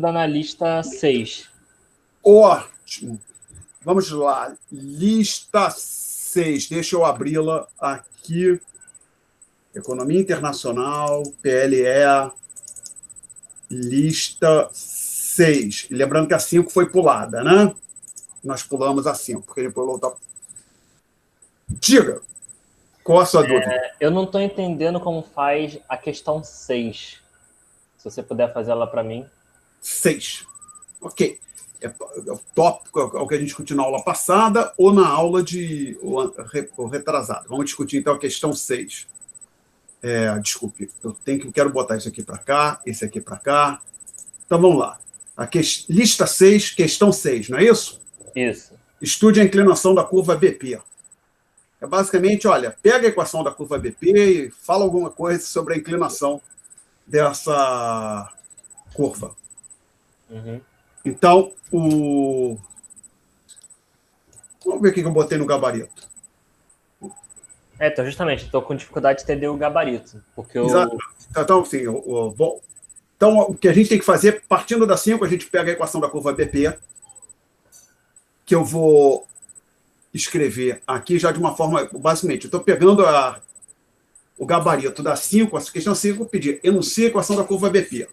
da na lista 6. Ótimo. Vamos lá. Lista 6. Deixa eu abri-la aqui. Economia Internacional, PLE, lista 6. E lembrando que a 5 foi pulada, né? Nós pulamos a 5, porque ele pulou. Diga, qual a sua dúvida? Eu não estou entendendo como faz a questão 6. Se você puder fazer ela para mim. 6. Ok. É o tópico, é o que a gente discutiu na aula passada ou na aula ou retrasada. Vamos discutir, então, a questão 6. Desculpe, eu quero botar isso aqui para cá, esse aqui para cá. Então, vamos lá. Lista 6, questão 6, não é isso? Isso. Estude a inclinação da curva BP. É basicamente, olha, pega a equação da curva BP e fala alguma coisa sobre a inclinação dessa curva. Uhum. Então, vamos ver o que eu botei no gabarito. Então, justamente, estou com dificuldade de entender o gabarito. Porque Exato. Então, assim, bom. Então, o que a gente tem que fazer, partindo da 5, a gente pega a equação da curva BP, que eu vou escrever aqui já de uma forma, basicamente, eu estou pegando o gabarito da 5, a questão 5, pedir enuncia a equação da curva BP.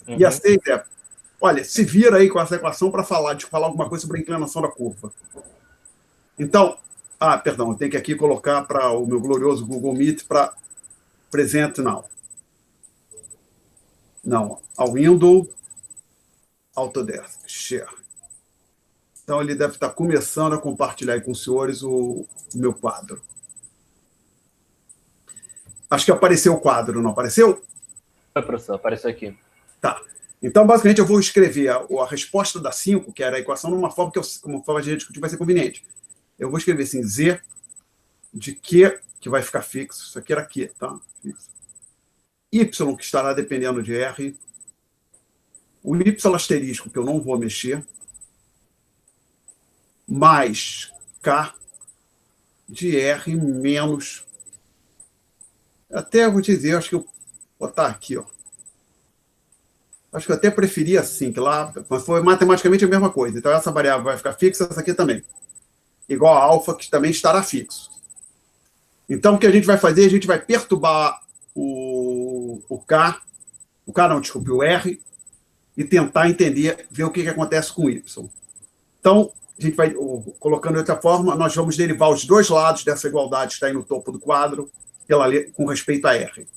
Uhum. E a 6 olha, se vira aí com essa equação para falar alguma coisa sobre a inclinação da curva. Então, perdão, eu tenho que aqui colocar para o meu glorioso Google Meet para present now. Não, ao Windows, Autodesk, Share. Então, ele deve estar começando a compartilhar aí com os senhores o meu quadro. Acho que apareceu o quadro, não apareceu? Oi, professor, apareceu aqui. Tá. Então, basicamente, eu vou escrever a resposta da 5, que era a equação, numa forma que, como forma de discutir, vai ser conveniente. Eu vou escrever assim, Z de Q, que vai ficar fixo. Isso aqui era Q, tá? Fixo. Y, que estará dependendo de R. O Y asterisco, que eu não vou mexer. Mais K de R menos... Até eu vou dizer, acho que eu vou botar aqui, ó. Acho que eu até preferia assim, que lá, mas foi matematicamente a mesma coisa. Então, essa variável vai ficar fixa, essa aqui também. Igual a alfa, que também estará fixo. Então, o que a gente vai fazer? A gente vai perturbar o K, o R, e tentar entender, ver o que acontece com o Y. Então, a gente vai, colocando de outra forma, nós vamos derivar os dois lados dessa igualdade que está aí no topo do quadro, com respeito a R.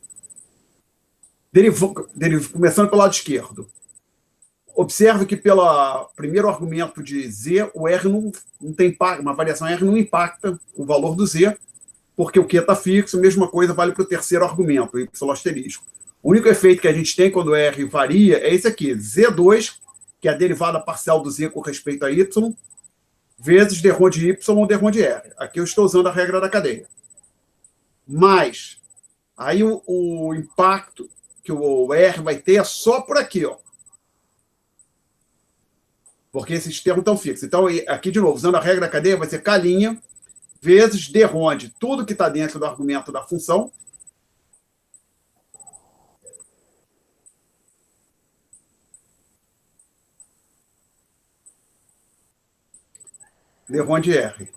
Começando pelo lado esquerdo. Observe que pelo primeiro argumento de Z, o R não tem impacto, uma variação R não impacta o valor do Z, porque o Q está fixo, a mesma coisa vale para o terceiro argumento, o Y asterisco. O único efeito que a gente tem quando o R varia é esse aqui, Z2, que é a derivada parcial do Z com respeito a Y, vezes derrom de Y ou derrom de R. Aqui eu estou usando a regra da cadeia. Mas, aí o impacto que o R vai ter é só por aqui, ó. Porque esses termos estão fixos. Então, aqui, de novo, usando a regra da cadeia, vai ser K' vezes derrom de tudo que está dentro do argumento da função, derrom de R.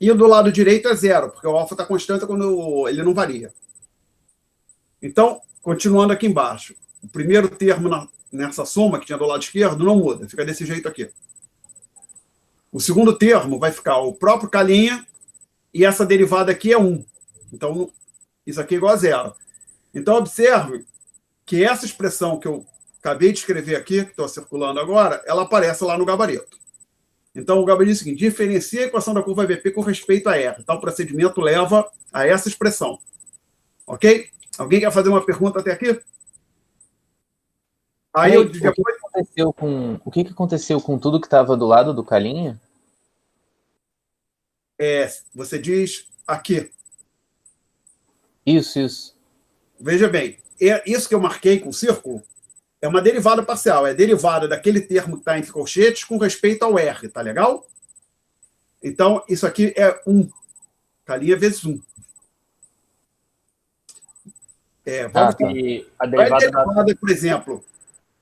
E do lado direito é zero, porque o alfa está constante quando ele não varia. Então, continuando aqui embaixo, o primeiro termo nessa soma que tinha do lado esquerdo não muda, fica desse jeito aqui. O segundo termo vai ficar o próprio K' e essa derivada aqui é 1. Então, isso aqui é igual a zero. Então, observe que essa expressão que eu acabei de escrever aqui, que estou circulando agora, ela aparece lá no gabarito. Então, o gabarito é o seguinte: diferencia a equação da curva BP com respeito a R. Então, o procedimento leva a essa expressão. Ok? Alguém quer fazer uma pergunta até aqui? Aí eu depois... O que aconteceu com tudo que estava do lado do Calinha? Você diz aqui. Isso. Veja bem, isso que eu marquei com o círculo é uma derivada parcial. É derivada daquele termo que está entre colchetes com respeito ao R. Tá legal? Então, isso aqui é 1. Calinha vezes 1. Vamos E a derivada derivada, por exemplo,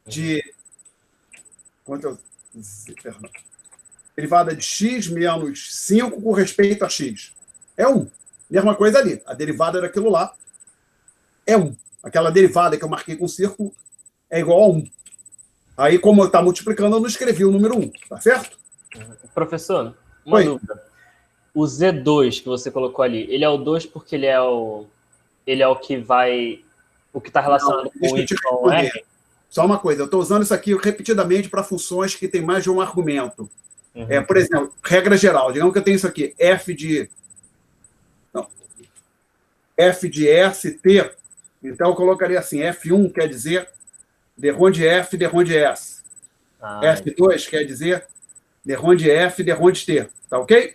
de Quanto é perdão. Derivada de x menos 5 com respeito a x. É 1. Mesma coisa ali. A derivada daquilo lá é 1. Aquela derivada que eu marquei com círculo é igual a 1. Aí, como eu está multiplicando, eu não escrevi o número 1. Tá certo? Professor, uma dúvida. O Z2 que você colocou ali, ele é o 2 porque ele é o que vai... O que está relacionado com o Y. Só uma coisa, eu estou usando isso aqui repetidamente para funções que tem mais de um argumento. Por exemplo, regra geral, digamos que eu tenho isso aqui, f de ST, então eu colocaria assim, F1 quer dizer derronde F, derronde S. F2 quer dizer derronde F, derronde T. Tá ok?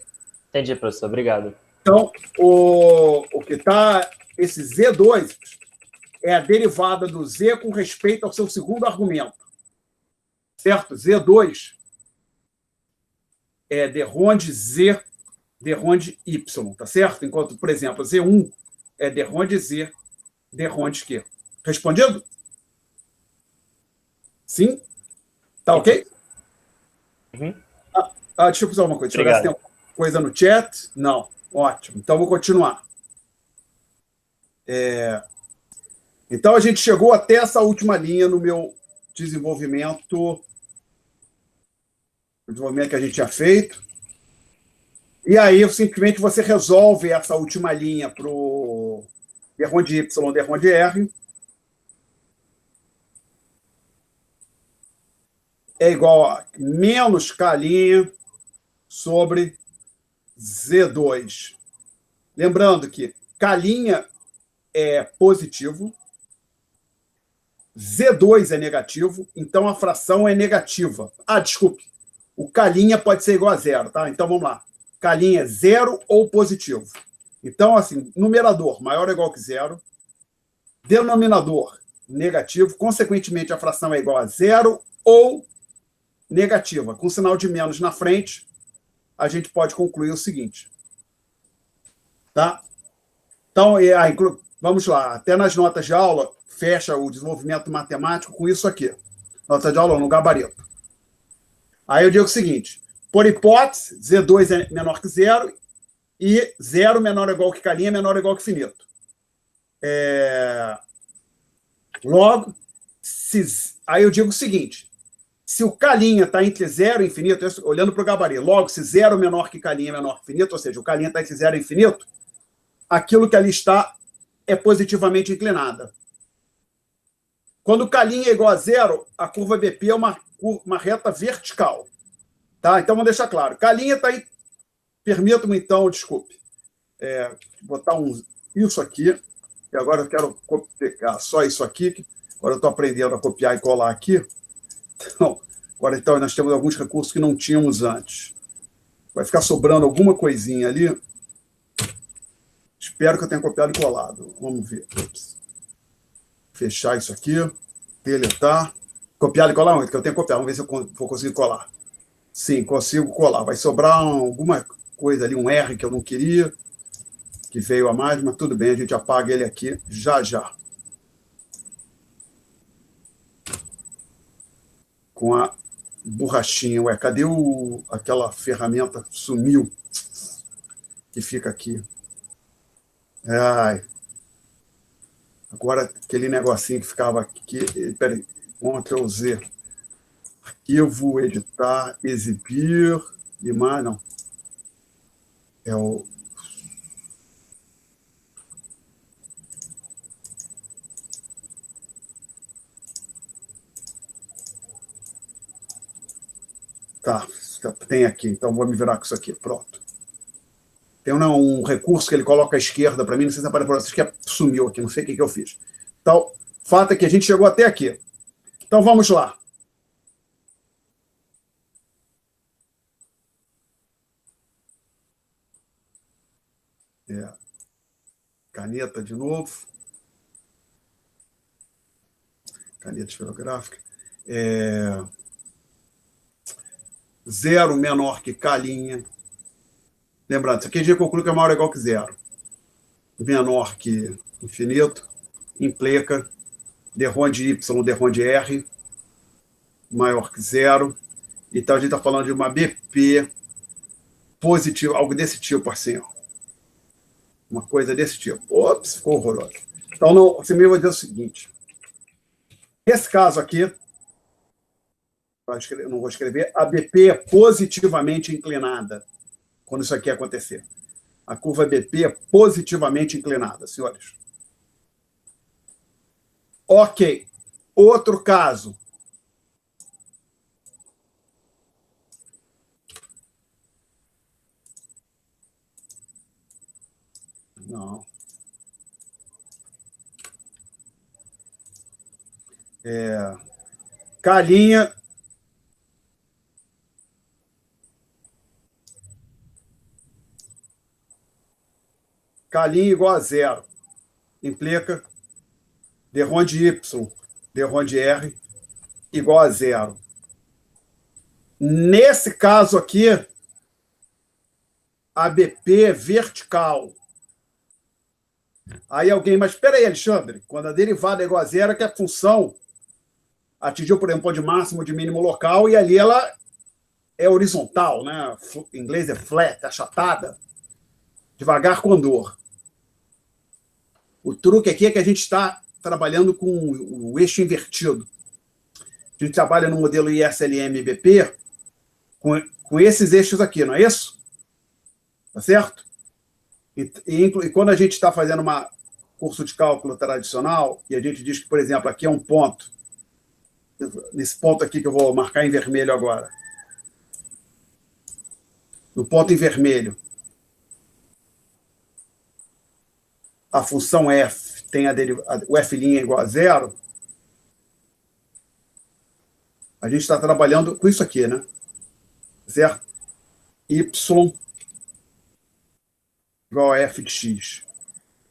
Entendi, professor. Obrigado. Então, o que está... Esse Z2 é a derivada do Z com respeito ao seu segundo argumento. Certo? Z2 é derronde Z, derronde Y, tá certo? Enquanto, por exemplo, Z1 é derronde Z, derronde Q. Respondido? Sim? Tá ok? Deixa eu fazer uma coisa. Deixa eu ver se tem alguma coisa no chat. Não. Ótimo. Então, vou continuar. Então, a gente chegou até essa última linha no meu desenvolvimento que a gente tinha feito. E aí, simplesmente, você resolve essa última linha para o derronde Y, derronde R. É igual a menos K' sobre Z2. Lembrando que K' é positivo, Z2 é negativo, então a fração é negativa. Desculpe. O K' pode ser igual a zero, tá? Então, vamos lá. K' é zero ou positivo. Então, assim, numerador maior ou igual que zero, denominador negativo, consequentemente, a fração é igual a zero ou negativa. Com sinal de menos na frente, a gente pode concluir o seguinte. Tá? Então, vamos lá. Até nas notas de aula, fecha o desenvolvimento matemático com isso aqui. Nota de aula no gabarito. Aí eu digo o seguinte, por hipótese, Z2 é menor que zero e zero menor ou igual que K' é menor ou igual que finito. Logo, aí eu digo o seguinte, se o K' está entre zero e infinito, olhando para o gabarito, logo, se zero menor que K' é menor que finito, ou seja, o K' está entre zero e infinito, aquilo que ali está é positivamente inclinada. Quando o K' é igual a zero, a curva BP é uma reta vertical. Tá? Então, vamos deixar claro. K' está aí. Permita-me, então, desculpe, botar isso aqui, e agora eu quero copiar só isso aqui, agora eu estou aprendendo a copiar e colar aqui. Então, nós temos alguns recursos que não tínhamos antes. Vai ficar sobrando alguma coisinha ali. Espero que eu tenha copiado e colado. Vamos ver. Fechar isso aqui. Deletar. Copiar e colar onde? Que eu tenho que copiar. Vamos ver se eu vou conseguir colar. Sim, consigo colar. Vai sobrar alguma coisa ali, um R que eu não queria, que veio a mais, mas tudo bem, a gente apaga ele aqui já já. Com a borrachinha. Ué, cadê aquela ferramenta? Sumiu. Que fica aqui. Agora, aquele negocinho que ficava aqui. Peraí, Ctrl Z. Arquivo, editar, exibir. E mais, não. É o. Tá, tem aqui. Então, vou me virar com isso aqui. Pronto. Tem um recurso que ele coloca à esquerda para mim, não sei se aparece para vocês, que sumiu aqui, não sei o que eu fiz. Então, fato é que a gente chegou até aqui. Então, vamos lá. Caneta de novo. Caneta esferográfica. Zero menor que K'. Lembrando, isso aqui a gente conclui que é maior ou igual que zero. Menor que infinito. Implica. Derronde Y, derronde R. Maior que zero. Então, a gente está falando de uma BP positiva, algo desse tipo, assim, ó. Uma coisa desse tipo. Ops, ficou horroroso. Então, não, você me vai dizer o seguinte. Nesse caso aqui, não vou escrever, a BP é positivamente inclinada quando isso aqui acontecer. A curva BP é positivamente inclinada, senhores. Ok. Outro caso. Não. Calinha. Calinha igual a zero. Implica derrom de Y, derrom de R igual a zero. Nesse caso aqui, a BP é vertical. Aí alguém, mas espera aí, Alexandre, quando a derivada é igual a zero, é que a função atingiu, por exemplo, de máximo, de mínimo local, e ali ela é horizontal, né? Em inglês é flat, achatada, devagar com dor. O truque aqui é que a gente está trabalhando com o eixo invertido. A gente trabalha no modelo ISLM-BP com esses eixos aqui, não é isso? Tá certo? E quando a gente está fazendo um curso de cálculo tradicional, e a gente diz que, por exemplo, aqui é um ponto, nesse ponto aqui que eu vou marcar em vermelho agora, no ponto em vermelho, a função f tem o f' igual a zero, a gente está trabalhando com isso aqui, né? Certo? Y igual a f de x.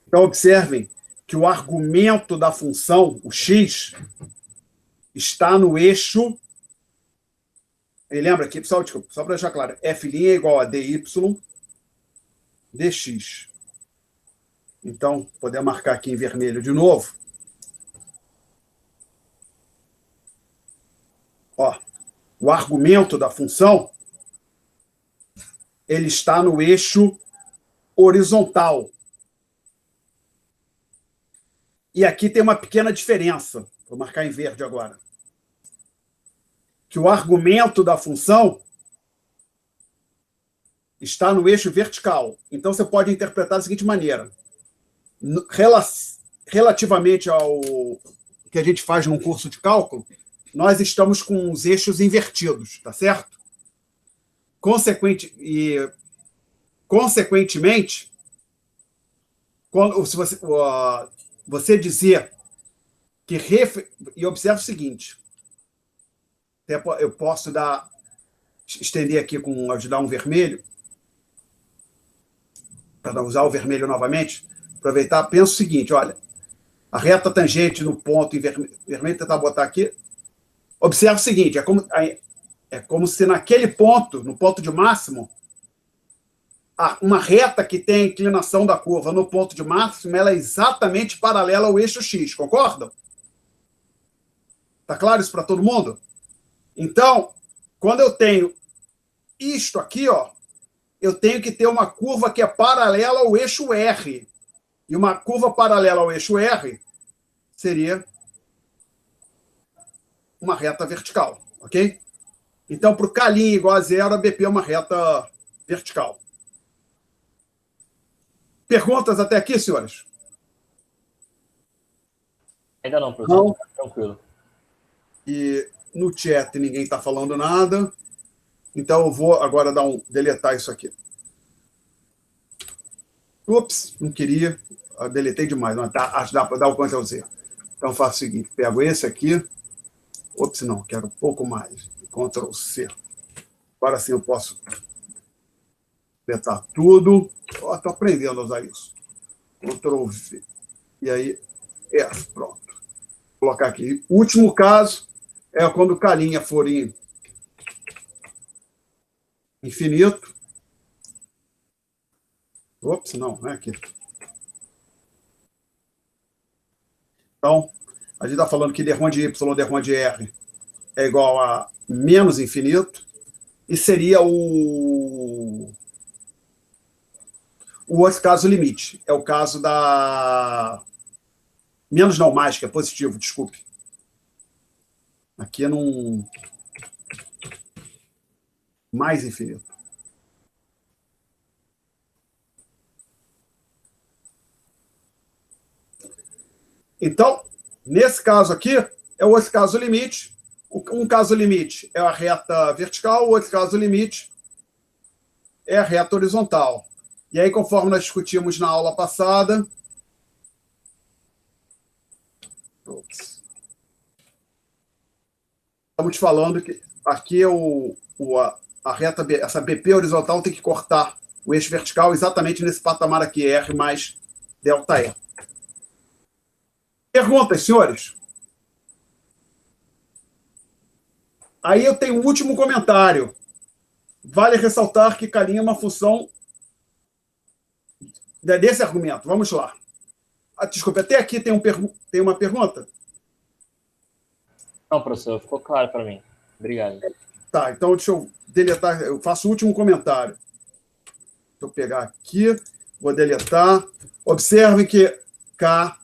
Então, observem que o argumento da função, o x, está no eixo. E lembra aqui, pessoal, desculpa, só para deixar claro, f' é igual a dy dx. Então, poder marcar aqui em vermelho de novo. Ó, o argumento da função, ele está no eixo horizontal. E aqui tem uma pequena diferença. Vou marcar em verde agora. Que o argumento da função está no eixo vertical. Então, você pode interpretar da seguinte maneira. Relativamente ao que a gente faz num curso de cálculo, nós estamos com os eixos invertidos, tá certo? Consequentemente, se você dizer que... E observe o seguinte, eu posso estender aqui ajudar um vermelho, para usar o vermelho novamente, aproveitar, pensa o seguinte, olha, a reta tangente no ponto em vermelho, tentar botar aqui, observe o seguinte, é como se naquele ponto, no ponto de máximo, uma reta que tem a inclinação da curva no ponto de máximo, ela é exatamente paralela ao eixo x, concordam? Está claro isso para todo mundo? Então, quando eu tenho isto aqui, ó, eu tenho que ter uma curva que é paralela ao eixo R. E uma curva paralela ao eixo R seria uma reta vertical, ok? Então, para o K' igual a zero, a BP é uma reta vertical. Perguntas até aqui, senhores? Ainda não, professor. Não. Tranquilo. E no chat ninguém está falando nada. Então, eu vou agora deletar isso aqui. Ups, não queria. Eu deletei demais. Mas acho que dá para dar o Ctrl Z. Então, faço o seguinte. Pego esse aqui. Ops, não. Quero um pouco mais. Ctrl C. Agora sim eu posso deletar tudo. Estou aprendendo a usar isso. Ctrl V. E aí, pronto. Vou colocar aqui. O último caso é quando o K' for infinito. Ops, não é aqui. Então, a gente está falando que derrom de Y ou derrom de R é igual a menos infinito. e seria o outro caso limite. É o caso da... Menos não, mais, que é positivo, desculpe. Aqui é num... Mais infinito. Então, nesse caso aqui, é o outro caso limite. Um caso limite é a reta vertical, o outro caso limite é a reta horizontal. E aí, conforme nós discutimos na aula passada... Estamos falando que aqui é a reta, essa BP horizontal tem que cortar o eixo vertical exatamente nesse patamar aqui, R mais ΔE. Perguntas, senhores? Aí eu tenho um último comentário. Vale ressaltar que K' é uma função desse argumento. Vamos lá. Desculpe, até aqui tem uma pergunta? Não, professor, ficou claro para mim. Obrigado. Tá, então deixa eu deletar. Eu faço o último comentário. Deixa eu pegar aqui, vou deletar. Observe que K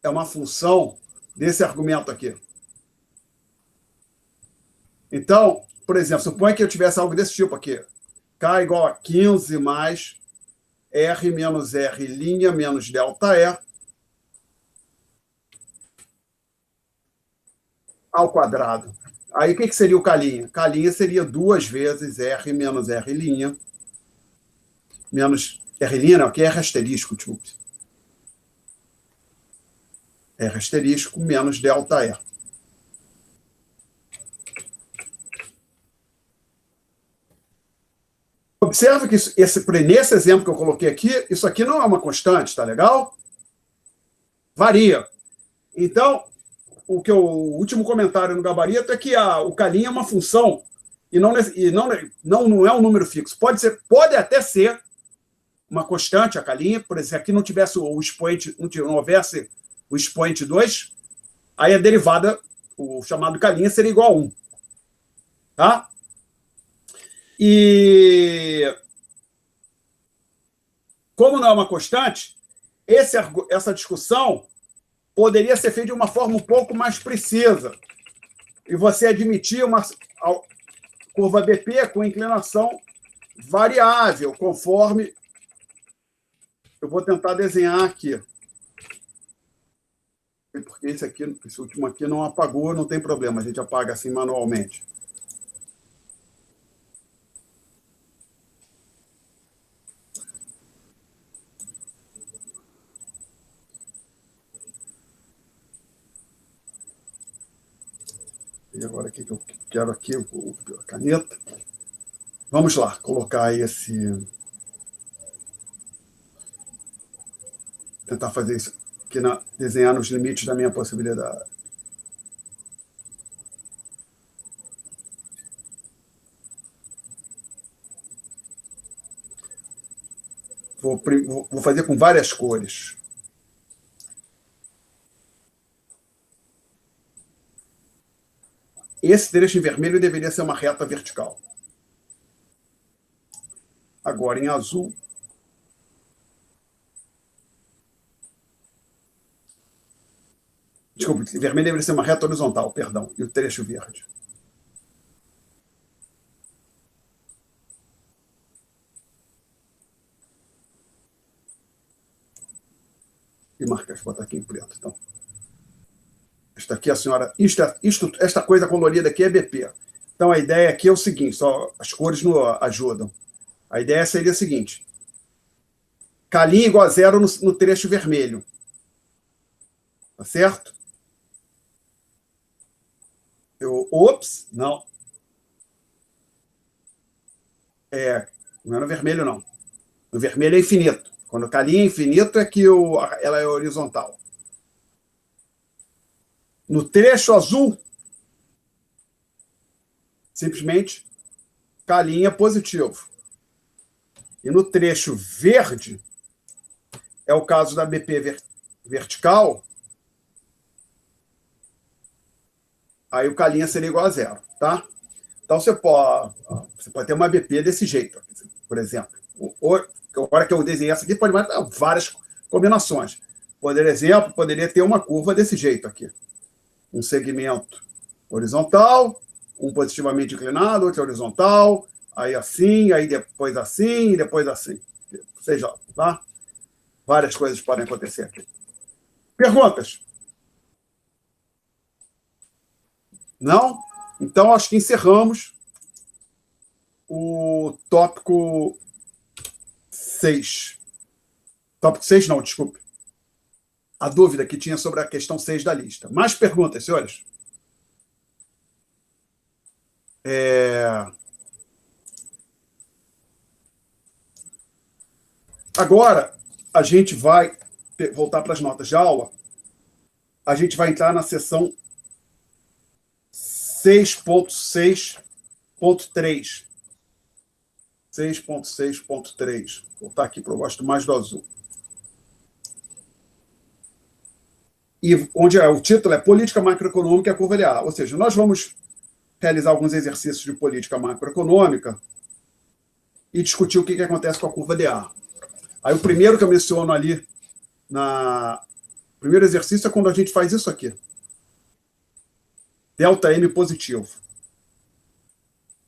é uma função desse argumento aqui. Então, por exemplo, suponha que eu tivesse algo desse tipo aqui. K igual a 15 mais R menos R' menos ΔE ao quadrado. Aí o que seria o K'? K' seria 2 vezes R menos R' menos R', não, aqui é R asterisco, desculpe. R asterisco menos ΔE. Observe que nesse exemplo que eu coloquei aqui, isso aqui não é uma constante, tá legal? Varia. Então, o último comentário no gabarito é que o K' é uma função e não é um número fixo. Pode até ser uma constante, a K', por exemplo, se aqui não tivesse o expoente, não houvesse o expoente 2, aí a derivada, o chamado K' seria igual a 1. Tá? E como não é uma constante, essa discussão poderia ser feita de uma forma um pouco mais precisa. E você admitir uma curva BP com inclinação variável, conforme... Eu vou tentar desenhar aqui. Porque esse último aqui não apagou, não tem problema, a gente apaga assim manualmente. E agora aqui que eu quero aqui a caneta. Vamos lá, colocar esse... Tentar fazer isso aqui, desenhar nos limites da minha possibilidade. Vou fazer com várias cores. Esse trecho em vermelho deveria ser uma reta vertical. Agora, em azul... Desculpa, em vermelho deveria ser uma reta horizontal, perdão, e o trecho verde. E marca, vou botar aqui em preto, então. Esta aqui, a senhora... Esta coisa colorida aqui é BP. Então, a ideia aqui é o seguinte, só as cores não ajudam. A ideia seria a seguinte. K' igual a 0 no trecho vermelho. Tá certo? Ops, não. Não é no vermelho, não. No vermelho é infinito. Quando o K' é infinito, é que ela é horizontal. No trecho azul, simplesmente K' é positivo. E no trecho verde, é o caso da BP vertical, aí o K' seria igual a 0, tá? Então, você pode ter uma BP desse jeito, por exemplo. Agora que eu desenhei essa aqui, pode ter várias combinações. Por exemplo, poderia ter uma curva desse jeito aqui. Um segmento horizontal, um positivamente inclinado, outro horizontal, aí assim, aí depois assim, e depois assim. Seja, tá? Várias coisas podem acontecer aqui. Perguntas? Não? Então, acho que encerramos o tópico 6. Tópico 6, não, desculpe. A dúvida que tinha sobre a questão 6 da lista. Mais perguntas, senhores? Agora, a gente vai voltar para as notas de aula. A gente vai entrar na seção 6.6.3. 6.6.3. Vou voltar aqui, porque eu gosto mais do azul. E onde o título é Política Macroeconômica e a Curva LA. Ou seja, nós vamos realizar alguns exercícios de política macroeconômica e discutir o que acontece com a curva DA. Aí o primeiro que eu menciono ali, o primeiro exercício é quando a gente faz isso aqui. Delta M positivo.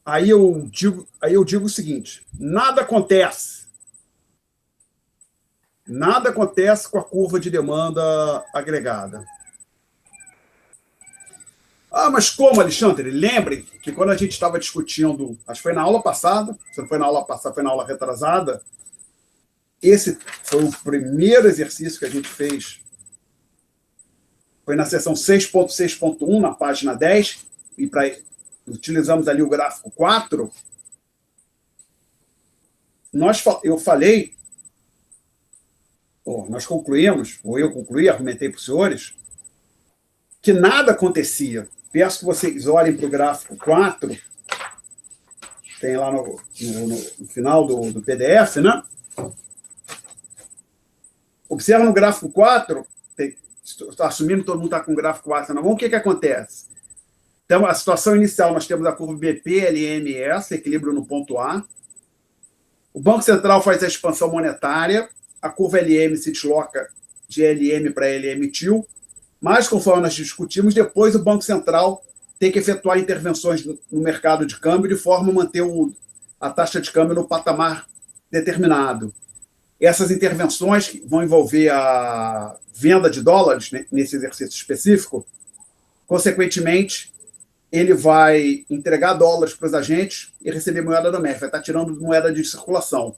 Aí eu digo o seguinte, nada acontece com a curva de demanda agregada. Ah, mas como, Alexandre? Lembre que quando a gente estava discutindo, acho que foi na aula passada, se não foi na aula passada, foi na aula retrasada, esse foi o primeiro exercício que a gente fez. Foi na seção 6.6.1, na página 10, e utilizamos ali o gráfico 4. Eu falei, nós concluímos, ou eu concluí, argumentei para os senhores, que nada acontecia. Peço que vocês olhem para o gráfico 4, tem lá no final do PDF, né? Observa no gráfico 4, estou assumindo que todo mundo está com o gráfico 4 na mão, o que acontece? Então, a situação inicial, nós temos a curva BP, LMS, equilíbrio no ponto A. O Banco Central faz a expansão monetária, a curva LM se desloca de LM para LM-TIL, mas, conforme nós discutimos, depois o Banco Central tem que efetuar intervenções no mercado de câmbio de forma a manter a taxa de câmbio no patamar determinado. Essas intervenções vão envolver a venda de dólares, né, nesse exercício específico. Consequentemente, ele vai entregar dólares para os agentes e receber moeda doméstica, vai estar tirando moeda de circulação.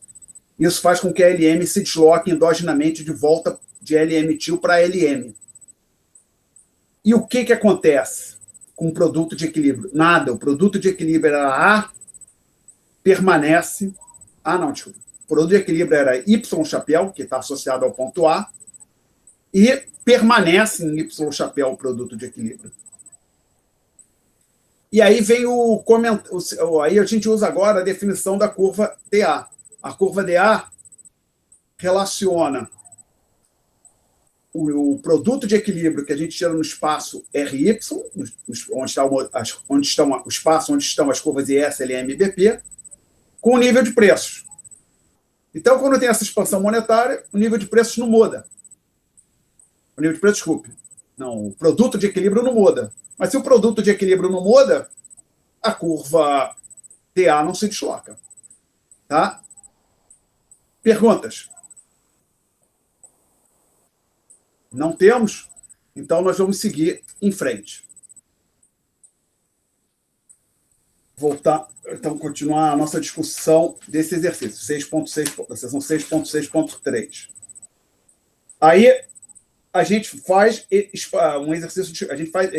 Isso faz com que a LM se desloque endogenamente de volta de LM-TIL para LM. E o que acontece com o produto de equilíbrio? Nada. O produto de equilíbrio era A, permanece... desculpa. O produto de equilíbrio era Y chapéu, que está associado ao ponto A, e permanece em Y chapéu o produto de equilíbrio. E aí vem aí a gente usa agora a definição da curva DA. A curva DA relaciona o produto de equilíbrio que a gente tira no espaço RY, onde estão o espaço onde estão as curvas IS, LM e BP, com o nível de preços. Então, quando tem essa expansão monetária, o nível de preços não muda. O nível de preços, desculpe. Não, o produto de equilíbrio não muda. Mas se o produto de equilíbrio não muda, a curva DA não se desloca. Tá? Perguntas? Não temos? Então, nós vamos seguir em frente. Voltar, então, continuar a nossa discussão desse exercício, 6.6, da seção 6.6.3. Aí, a gente faz um exercício,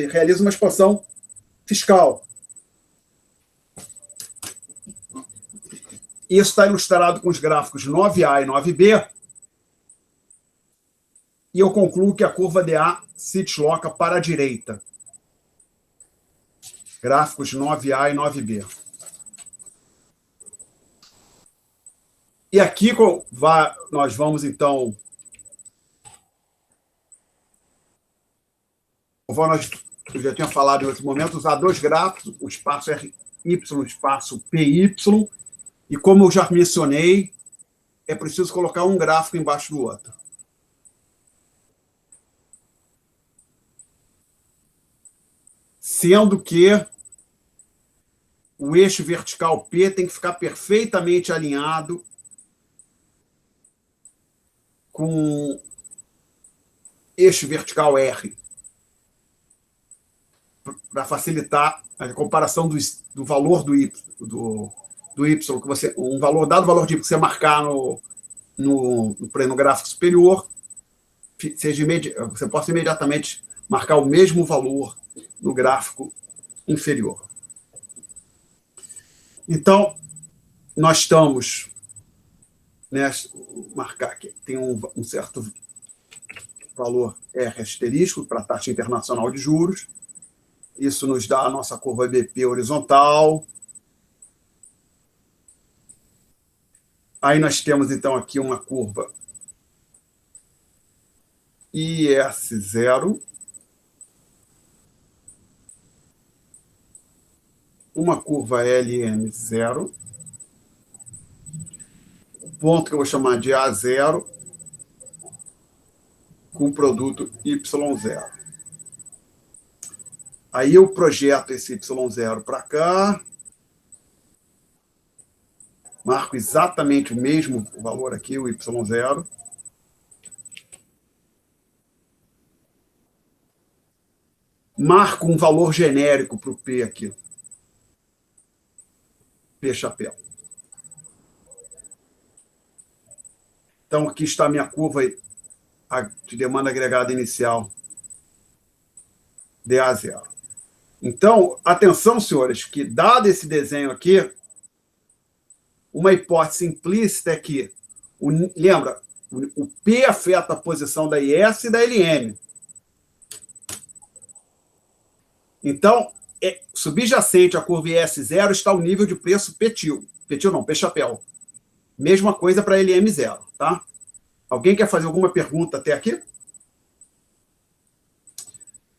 realiza uma expansão fiscal. Isso está ilustrado com os gráficos 9A e 9B, e eu concluo que a curva DA se desloca para a direita. Gráficos 9A e 9B. E aqui nós vamos, então... Eu já tinha falado em outro momento, usar dois gráficos, o espaço Y espaço PY, e como eu já mencionei, é preciso colocar um gráfico embaixo do outro. Sendo que o eixo vertical P tem que ficar perfeitamente alinhado com o eixo vertical R, para facilitar a comparação do valor do Y, que você, um valor dado, valor de Y que você marcar no gráfico superior, você possa imediatamente marcar o mesmo valor no gráfico inferior. Então, nós estamos, né, marcar aqui, tem um certo valor R asterisco para a taxa internacional de juros. Isso nos dá a nossa curva BP horizontal. Aí nós temos, então, aqui uma curva IS0, uma curva LM0, ponto que eu vou chamar de A0, com produto Y0. Aí eu projeto esse Y0 para cá, marco exatamente o mesmo valor aqui, o Y0. Marco um valor genérico para o P aqui. P chapéu. Então, aqui está a minha curva de demanda agregada inicial, DA0. Então, atenção, senhores, que dado esse desenho aqui, uma hipótese implícita é que, lembra, o P afeta a posição da IS e da LM. Então, subjacente à curva IS0 está o nível de preço P-til. P-til não, P-chapéu. Mesma coisa para LM0, tá? Alguém quer fazer alguma pergunta até aqui?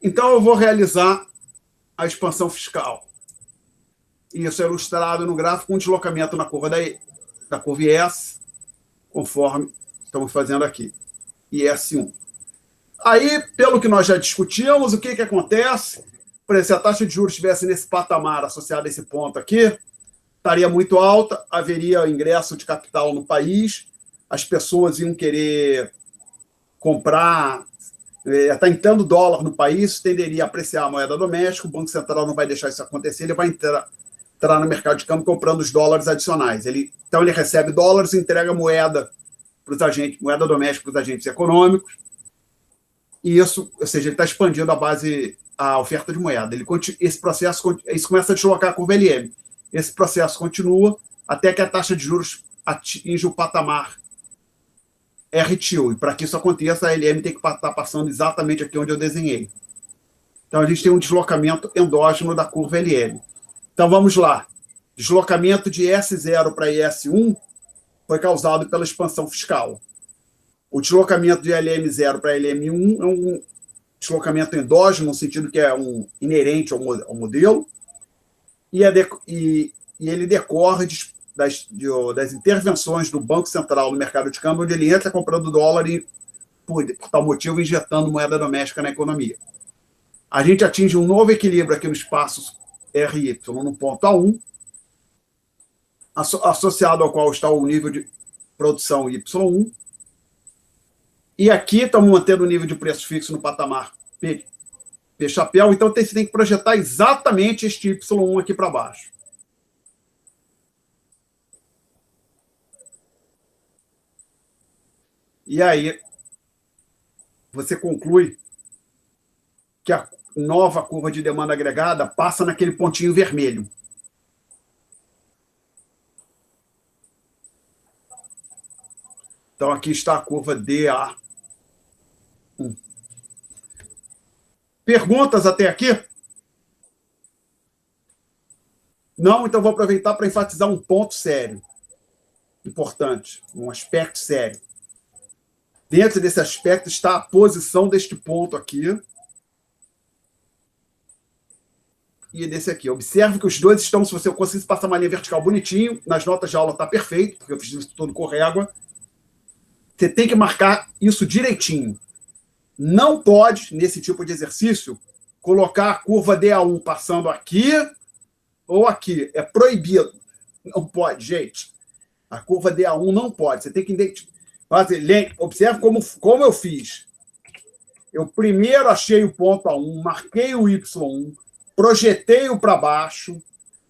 Então, eu vou realizar a expansão fiscal. Isso é ilustrado no gráfico com deslocamento na curva da curva IS, conforme estamos fazendo aqui. IS1. Aí, pelo que nós já discutimos, o que acontece? Por exemplo, se a taxa de juros estivesse nesse patamar associado a esse ponto aqui, estaria muito alta, haveria ingresso de capital no país, as pessoas iam querer comprar, está entrando dólar no país, tenderia a apreciar a moeda doméstica, o Banco Central não vai deixar isso acontecer, ele vai entrar no mercado de câmbio comprando os dólares adicionais. Então, ele recebe dólares e entrega moeda para os agentes, moeda doméstica para os agentes econômicos, e isso, ou seja, ele está expandindo a oferta de moeda. Esse processo, isso começa a deslocar a curva LM. Esse processo continua até que a taxa de juros atinja o patamar R-til. E para que isso aconteça, a LM tem que estar passando exatamente aqui onde eu desenhei. Então, a gente tem um deslocamento endógeno da curva LM. Então, vamos lá. Deslocamento de S0 para IS1 foi causado pela expansão fiscal. O deslocamento de LM0 para LM1 é um deslocamento endógeno, no sentido que é inerente ao modelo, e ele decorre das intervenções do Banco Central no mercado de câmbio, onde ele entra comprando dólar e, por tal motivo, injetando moeda doméstica na economia. A gente atinge um novo equilíbrio aqui no espaço RY, no ponto A1, associado ao qual está o nível de produção Y1, e aqui estamos mantendo o nível de preço fixo no patamar P-chapéu, então você tem que projetar exatamente este Y1 aqui para baixo. E aí, você conclui que a nova curva de demanda agregada passa naquele pontinho vermelho. Então, aqui está a curva DA1. Perguntas até aqui? Não? Então, vou aproveitar para enfatizar um ponto sério, importante, um aspecto sério. Dentro desse aspecto está a posição deste ponto aqui, e desse aqui. Observe que os dois estão, se você conseguir passar uma linha vertical bonitinho, nas notas de aula está perfeito, porque eu fiz isso tudo com régua. Você tem que marcar isso direitinho. Não pode, nesse tipo de exercício, colocar a curva DA1 passando aqui ou aqui. É proibido. Não pode, gente. A curva DA1 não pode. Você tem que identificar. Observe como eu fiz. Eu primeiro achei o ponto A1, marquei o Y1, projetei-o para baixo,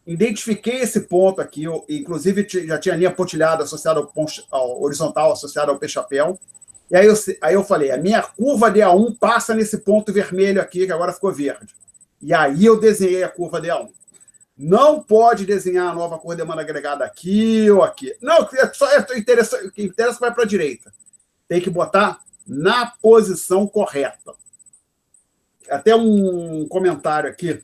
identifiquei esse ponto aqui, inclusive já tinha linha pontilhada associada ao horizontal, associada ao pé-chapéu. E aí eu falei, a minha curva DA1 passa nesse ponto vermelho aqui, que agora ficou verde. E aí eu desenhei a curva DA1. Não pode desenhar a nova curva de demanda agregada aqui ou aqui. Não, só o que interessa vai para a direita. Tem que botar na posição correta. Até um comentário aqui.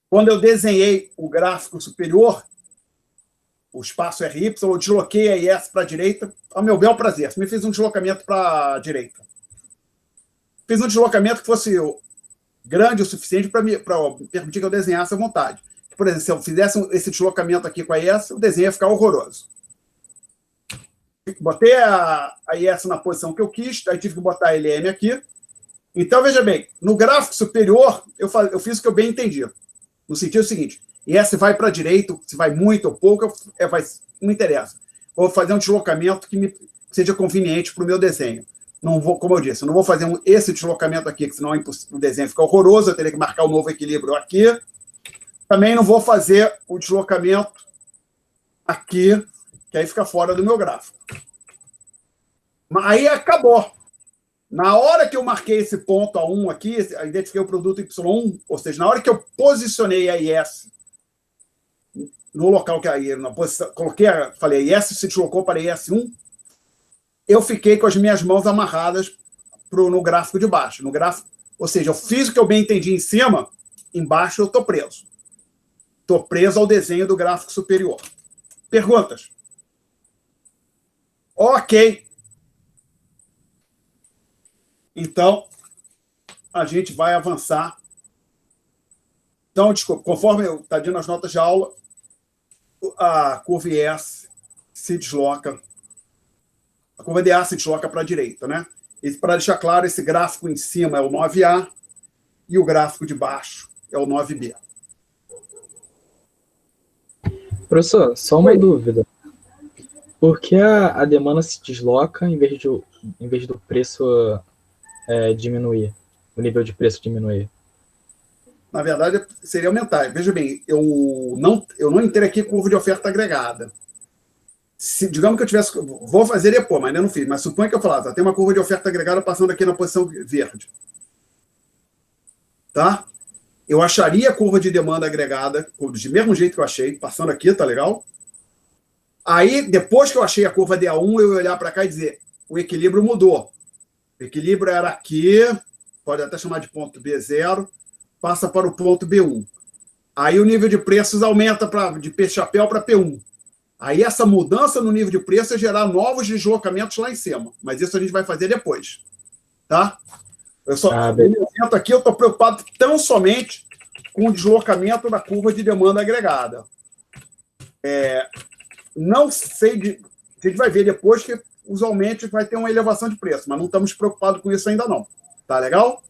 Quando eu desenhei o gráfico superior, o espaço RY, eu desloquei a IS para a direita, ao meu bel prazer. Me fiz um deslocamento para a direita. Fiz um deslocamento que fosse grande o suficiente para permitir que eu desenhasse à vontade. Por exemplo, se eu fizesse esse deslocamento aqui com a IS, o desenho ia ficar horroroso. Botei a IS na posição que eu quis, aí tive que botar a LM aqui. Então, veja bem, no gráfico superior, eu fiz o que eu bem entendi. No sentido seguinte, IS vai para a direita, se vai muito ou pouco, não interessa. Vou fazer um deslocamento que seja conveniente para o meu desenho. Não vou, como eu disse, eu não vou fazer esse deslocamento aqui, que senão o desenho fica horroroso, eu teria que marcar um novo equilíbrio aqui. Também não vou fazer o deslocamento aqui, que aí fica fora do meu gráfico. Mas aí acabou. Na hora que eu marquei esse ponto A1 aqui, identifiquei o produto Y1, ou seja, na hora que eu posicionei a IS no local que aí, na posição, falei, IS se deslocou para IS1, eu fiquei com as minhas mãos amarradas no gráfico de baixo. No gráfico, ou seja, eu fiz o que eu bem entendi em cima, embaixo eu estou preso. Estou preso ao desenho do gráfico superior. Perguntas? Ok. Então, a gente vai avançar. Então, desculpa, conforme está dizendo nas notas de aula, a curva IS se desloca, a curva DA se desloca para a direita, né? E para deixar claro, esse gráfico em cima é o 9A e o gráfico de baixo é o 9B. Professor, só uma dúvida. Por que a demanda se desloca em vez do preço diminuir? O nível de preço diminuir? Na verdade, seria aumentar. Veja bem, eu não entrei aqui curva de oferta agregada. Digamos que eu tivesse... Vou fazer depois, mas ainda não fiz. Mas suponha que eu falasse, tem uma curva de oferta agregada passando aqui na posição verde. Tá? Eu acharia a curva de demanda agregada, do mesmo jeito que eu achei, passando aqui, tá legal? Aí, depois que eu achei a curva DA1, eu ia olhar para cá e dizer, o equilíbrio mudou. O equilíbrio era aqui, pode até chamar de ponto B0, passa para o ponto B1. Aí o nível de preços aumenta de P-chapéu para P1. Aí essa mudança no nível de preço é gerar novos deslocamentos lá em cima. Mas isso a gente vai fazer depois. Tá? No momento aqui eu estou preocupado tão somente com o deslocamento da curva de demanda agregada. Não sei, a gente vai ver depois que usualmente vai ter uma elevação de preço, mas não estamos preocupados com isso ainda não. Tá legal?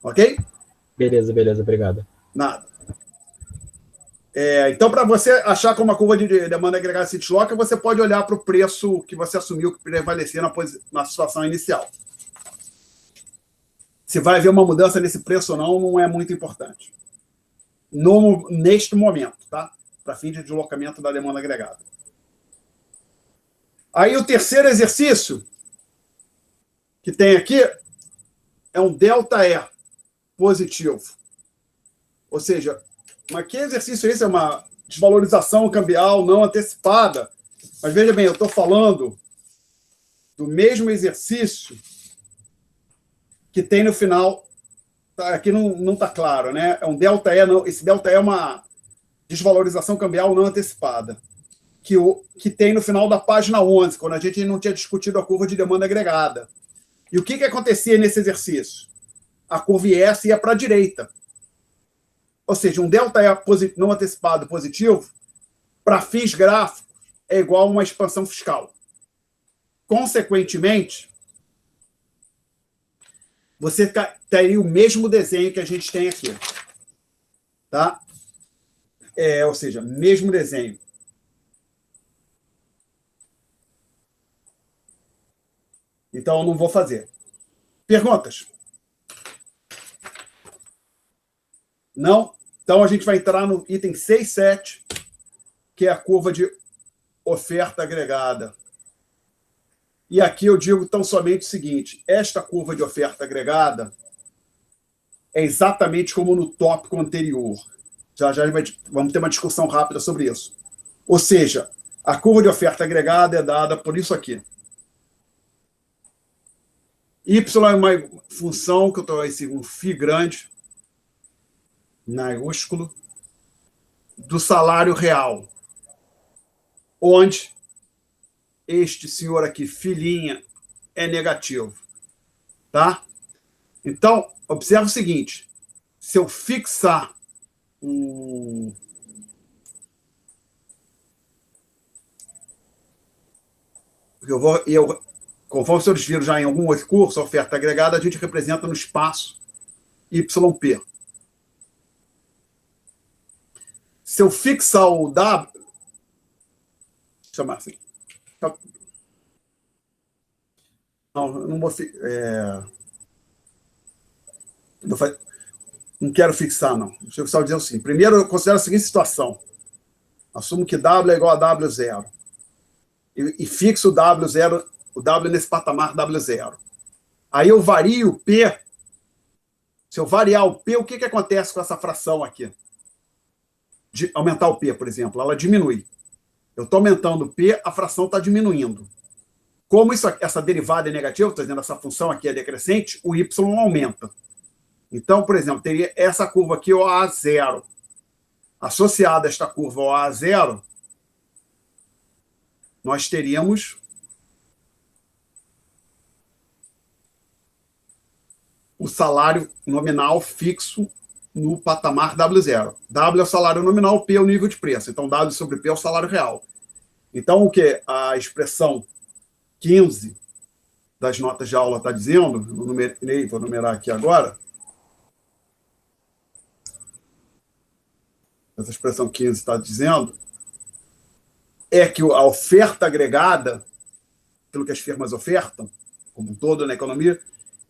Ok? Beleza, obrigado. Nada. Então, para você achar como a curva de demanda agregada se desloca, você pode olhar para o preço que você assumiu que prevalecia na situação inicial. Se vai haver uma mudança nesse preço ou não é muito importante. Neste momento, tá? Para fim de deslocamento da demanda agregada. Aí o terceiro exercício que tem aqui é um ΔE positivo. Ou seja, mas que exercício é esse? É uma desvalorização cambial não antecipada. Mas veja bem, eu estou falando do mesmo exercício que tem no final. Aqui não está claro, né? É um ΔE, não. Esse ΔE é uma desvalorização cambial não antecipada, que tem no final da página 11, quando a gente não tinha discutido a curva de demanda agregada. E o que acontecia nesse exercício? A curva IS ia para a direita. ou seja, um delta E não antecipado positivo, para fins gráficos, é igual a uma expansão fiscal. Consequentemente, você teria o mesmo desenho que a gente tem aqui. Tá? Ou seja, mesmo desenho. Então, eu não vou fazer. Perguntas? Não? Então, a gente vai entrar no item 6.7, que é a curva de oferta agregada. E aqui eu digo tão somente o seguinte, esta curva de oferta agregada é exatamente como no tópico anterior. Já vamos ter uma discussão rápida sobre isso. Ou seja, a curva de oferta agregada é dada por isso aqui. Y é uma função que eu estou esse um φ grande, maiúsculo, do salário real, onde este senhor aqui, filhinha, é negativo. Tá? Então, observe o seguinte, se eu fixar conforme os senhores viram já em algum outro curso, a oferta agregada a gente representa no espaço YP. Se eu fixar o W, chamar assim. Não, não vou. Não quero fixar, não. Deixa eu só dizer assim. Primeiro, eu considero a seguinte situação. Assumo que W é igual a W0. E fixo o W0, o W nesse patamar W0. Aí eu vario o P. Se eu variar o P, o que acontece com essa fração aqui? De aumentar o P, por exemplo, ela diminui. Eu estou aumentando o P, a fração está diminuindo. Como essa derivada é negativa, estou dizendo essa função aqui é decrescente, o Y aumenta. Então, por exemplo, teria essa curva aqui, o A0. Associada a esta curva, o A0, nós teríamos o salário nominal fixo no patamar W0. W é o salário nominal, P é o nível de preço. Então, W sobre P é o salário real. Então, o que a expressão 15 das notas de aula está dizendo, vou numerar aqui agora, essa expressão 15 está dizendo, é que a oferta agregada, pelo que as firmas ofertam, como um todo na economia,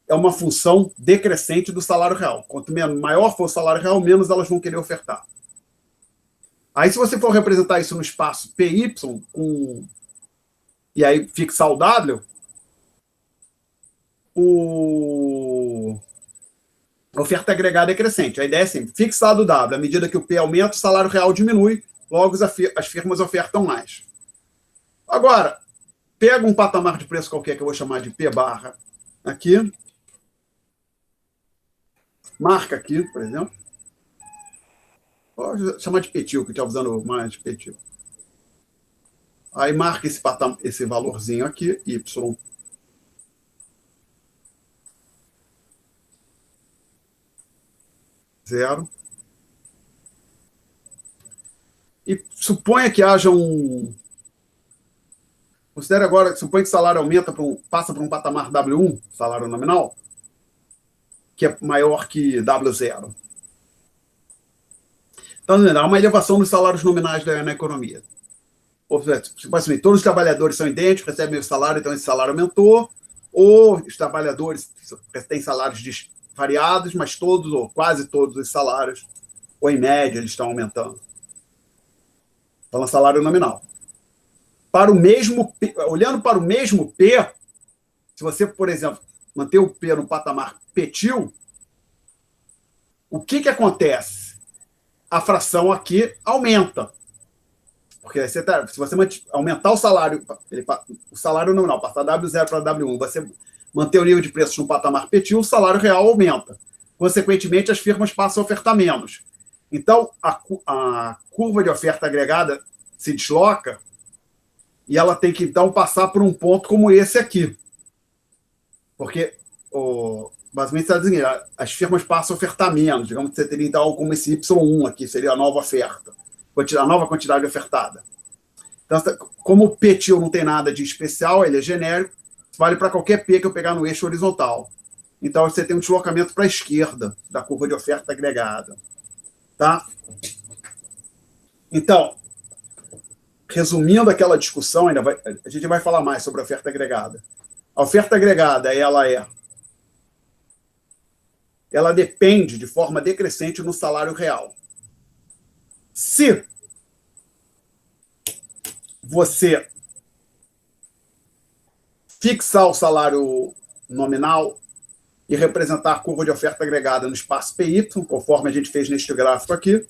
é uma função decrescente do salário real. Quanto maior for o salário real, menos elas vão querer ofertar. Aí, se você for representar isso no espaço PY, e aí fixar o W, a oferta agregada é crescente. A ideia é assim, fixado o W, à medida que o P aumenta, o salário real diminui, logo as firmas ofertam mais. Agora, pega um patamar de preço qualquer, que eu vou chamar de P barra, aqui, marca aqui, por exemplo, pode chamar de petil, que está usando mais de petil. Aí marca esse valorzinho aqui, Y. Zero. E suponha que haja Considere agora, suponha que o salário aumenta, passa para um patamar W1, salário nominal, que é maior que W0. Então, há uma elevação dos salários nominais na economia. Assim, todos os trabalhadores são idênticos, recebem o salário, então esse salário aumentou, ou os trabalhadores têm salários variados, mas todos, ou quase todos os salários, ou em média, eles estão aumentando. Então, é salário nominal. Olhando para o mesmo P, se você, por exemplo, manter o P no patamar petil, o que acontece? A fração aqui aumenta. Porque se você aumentar o salário nominal, passar W0 para W1, você manter o nível de preços no patamar petil, o salário real aumenta. Consequentemente, as firmas passam a ofertar menos. Então, a curva de oferta agregada se desloca e ela tem que, então, passar por um ponto como esse aqui. Porque basicamente, está dizendo, as firmas passam a ofertar menos. Digamos que você teria, então, algo como esse Y1 aqui, seria a nova oferta, a nova quantidade ofertada. Então, como o P-TIL não tem nada de especial, ele é genérico, vale para qualquer P que eu pegar no eixo horizontal. Então, você tem um deslocamento para a esquerda da curva de oferta agregada. Tá? Então, resumindo aquela discussão, a gente vai falar mais sobre a oferta agregada. A oferta agregada, ela depende de forma decrescente no salário real. Se você fixar o salário nominal e representar a curva de oferta agregada no espaço PY, conforme a gente fez neste gráfico aqui,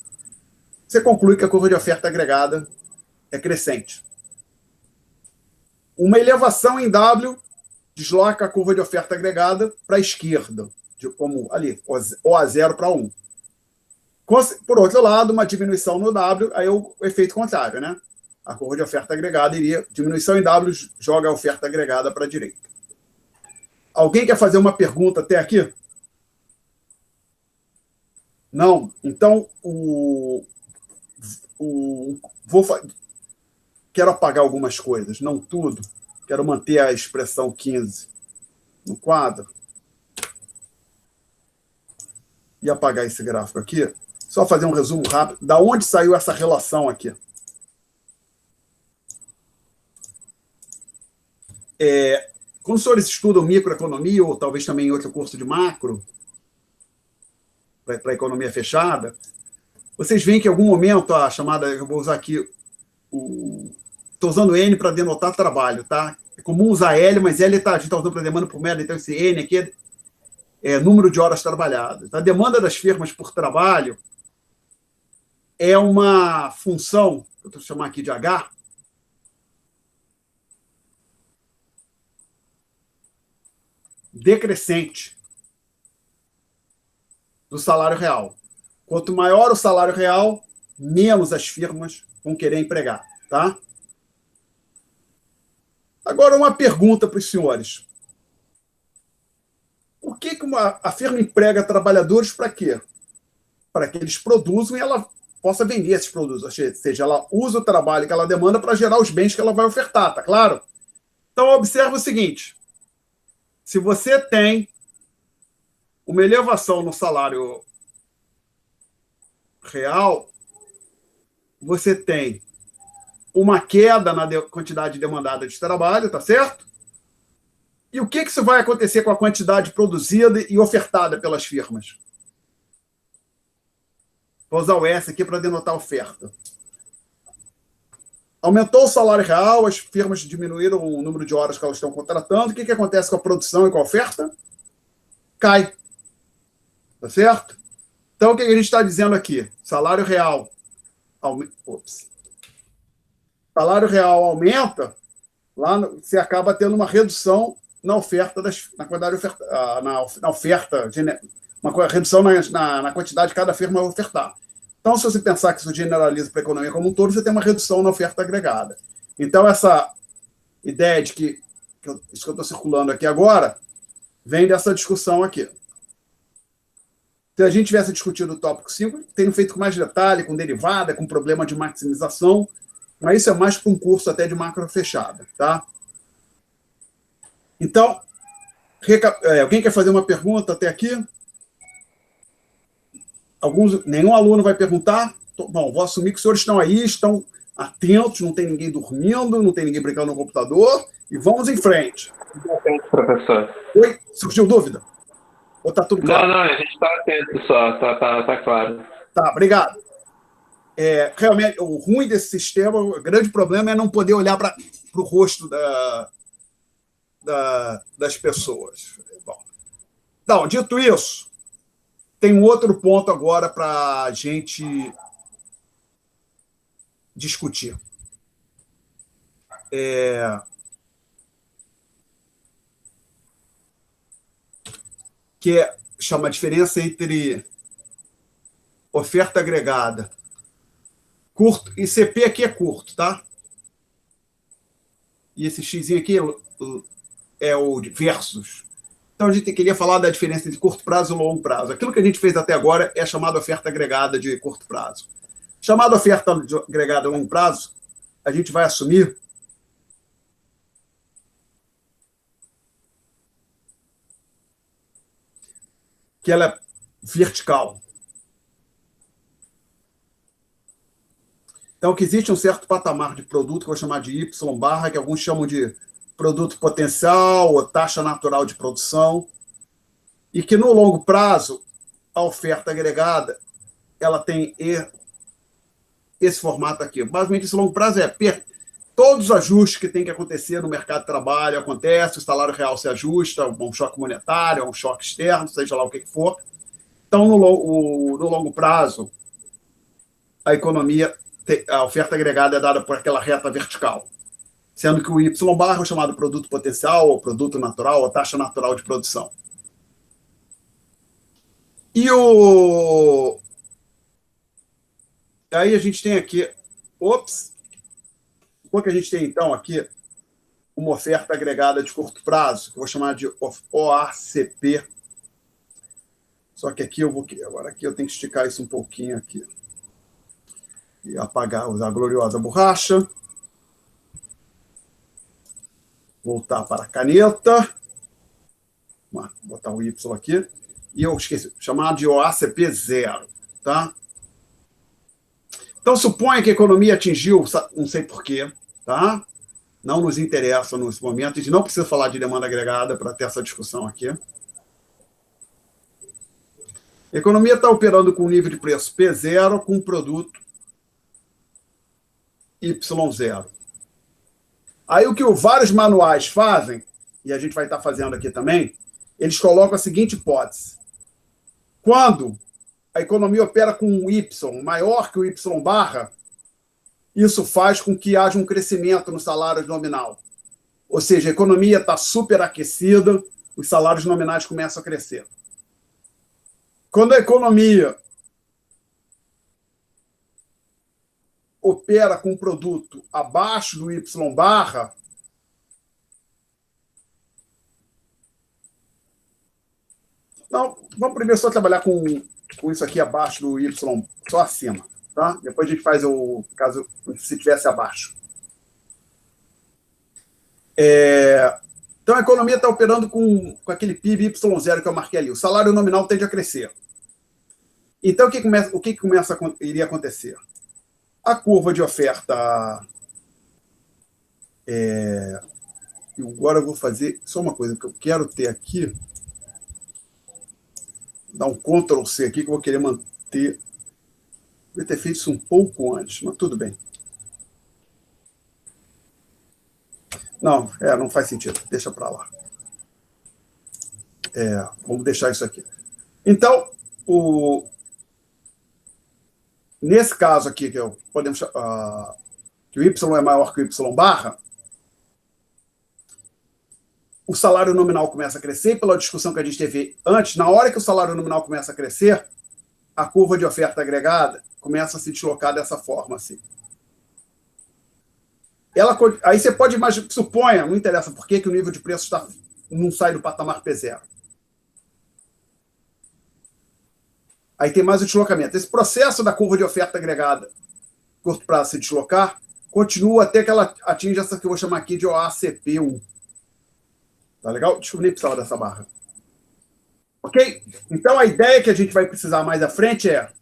você conclui que a curva de oferta agregada é crescente. Uma elevação em W desloca a curva de oferta agregada para a esquerda, como ali, ou a 0 para 1. Por outro lado, uma diminuição no W, aí é o efeito contrário, né? A curva de oferta agregada iria, diminuição em W joga a oferta agregada para a direita. Alguém quer fazer uma pergunta até aqui? Não? Então, quero apagar algumas coisas, não tudo. Quero manter a expressão 15 no quadro. E apagar esse gráfico aqui. Só fazer um resumo rápido. Da onde saiu essa relação aqui? Quando os senhores estudam microeconomia, ou talvez também em outro curso de macro, para economia fechada, vocês veem que em algum momento a chamada, eu vou usar aqui, estou usando N para denotar trabalho, tá? É comum usar L, mas L a gente está usando para demanda por metro, então esse N aqui é número de horas trabalhadas. A demanda das firmas por trabalho é uma função, que eu vou chamar aqui de H, decrescente do salário real. Quanto maior o salário real, menos as firmas vão querer empregar, tá? Agora, uma pergunta para os senhores. Por que a firma emprega trabalhadores para quê? Para que eles produzam e ela possa vender esses produtos. Ou seja, ela usa o trabalho que ela demanda para gerar os bens que ela vai ofertar, tá claro? Então, observa o seguinte. Se você tem uma elevação no salário real, você tem uma queda na quantidade demandada de trabalho, tá certo? E o que isso vai acontecer com a quantidade produzida e ofertada pelas firmas? Vou usar o S aqui para denotar oferta. Aumentou o salário real, as firmas diminuíram o número de horas que elas estão contratando. O que acontece com a produção e com a oferta? Cai. Tá certo? Então, o que a gente está dizendo aqui? Salário real aumenta, lá você acaba tendo uma redução na oferta, na quantidade na oferta, uma redução na quantidade que cada firma vai ofertar. Então, se você pensar que isso generaliza para a economia como um todo, você tem uma redução na oferta agregada. Então, essa ideia de isso que eu estou circulando aqui agora, vem dessa discussão aqui. Se a gente tivesse discutido o tópico 5, teria feito com mais detalhe, com derivada, com problema de maximização, mas isso é mais para um curso até de macro fechada, tá? Então, alguém quer fazer uma pergunta até aqui? Nenhum aluno vai perguntar? Bom, vou assumir que os senhores estão aí, estão atentos, não tem ninguém dormindo, não tem ninguém brincando no computador, e vamos em frente. Atento, professor. Oi? Surgiu dúvida? Ou está tudo claro? Não, a gente está atento só, tá claro. Tá, obrigado. Realmente, o ruim desse sistema, o grande problema é não poder olhar para o rosto das pessoas. Bom, então, dito isso, tem um outro ponto agora para a gente discutir. Que chama a diferença entre oferta agregada curto, e CP aqui é curto, tá? E esse X aqui é o versus. Então, a gente queria falar da diferença entre curto prazo e longo prazo. Aquilo que a gente fez até agora é a chamada oferta agregada de curto prazo. Chamada oferta agregada a longo prazo, a gente vai assumir que ela é vertical. Então, que existe um certo patamar de produto, que eu vou chamar de Y barra, que alguns chamam de produto potencial ou taxa natural de produção, e que no longo prazo, a oferta agregada, ela tem esse formato aqui. Basicamente, esse longo prazo é todos os ajustes que tem que acontecer no mercado de trabalho acontecem, o salário real se ajusta, um choque monetário, um choque externo, seja lá o que for. Então, no longo prazo, a economia, a oferta agregada é dada por aquela reta vertical, sendo que o Y barra é chamado produto potencial, ou produto natural, ou taxa natural de produção. E aí a gente tem aqui, o que a gente tem então aqui, uma oferta agregada de curto prazo, que eu vou chamar de OACP. Só que aqui agora aqui eu tenho que esticar isso um pouquinho aqui. E apagar, usar a gloriosa borracha. Voltar para a caneta. Vou botar o Y aqui. E eu esqueci, chamar de OACP 0. Tá? Então, suponha que a economia atingiu, não sei porquê, tá? Não nos interessa nesse momento, a gente não precisa falar de demanda agregada para ter essa discussão aqui. A economia está operando com um nível de preço P0 com um produto Y0. Aí o que vários manuais fazem, e a gente vai estar fazendo aqui também, eles colocam a seguinte hipótese. Quando a economia opera com um Y maior que o Y barra, isso faz com que haja um crescimento no salário nominal. Ou seja, a economia está superaquecida, os salários nominais começam a crescer. Quando a economia opera com um produto abaixo do Y barra, não, vamos primeiro só trabalhar com isso aqui abaixo do Y, só acima. Tá? Depois a gente faz o caso se tivesse abaixo. Então, a economia está operando com aquele PIB Y0 que eu marquei ali. O salário nominal tende a crescer. Então, o que iria acontecer? A curva de oferta... Agora eu vou fazer só uma coisa que eu quero ter aqui. Dar um Ctrl C aqui que eu vou querer manter. Devia ter feito isso um pouco antes, mas tudo bem. Não, não faz sentido. Deixa para lá. Vamos deixar isso aqui. Então, nesse caso aqui, podemos que o Y é maior que o Y barra, o salário nominal começa a crescer, pela discussão que a gente teve antes, na hora que o salário nominal começa a crescer, a curva de oferta agregada começa a se deslocar dessa forma, assim. Aí você pode imaginar, suponha, não interessa por que o nível de preço não sai do patamar P0. Aí tem mais o deslocamento. Esse processo da curva de oferta agregada, curto prazo se deslocar, continua até que ela atinja essa que eu vou chamar aqui de OACP1. Tá legal? Deixa eu nem precisar dessa barra. Ok? Então, a ideia que a gente vai precisar mais à frente é,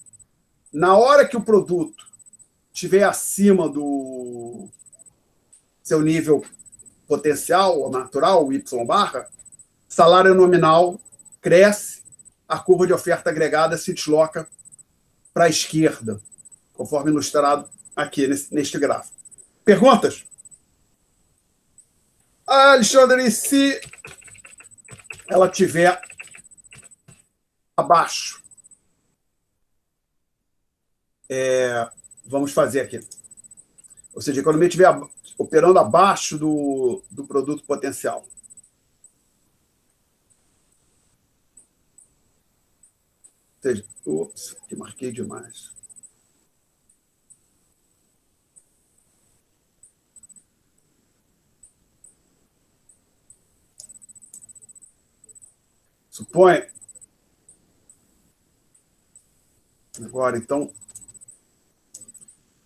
na hora que o produto estiver acima do seu nível potencial ou natural, o Y barra, salário nominal cresce, a curva de oferta agregada se desloca para a esquerda, conforme ilustrado aqui neste gráfico. Perguntas? Alexandre, e se ela estiver abaixo? Vamos fazer aqui. Ou seja, a economia estiver operando abaixo do produto potencial. Ou seja, que marquei demais. Suponha. Agora, então,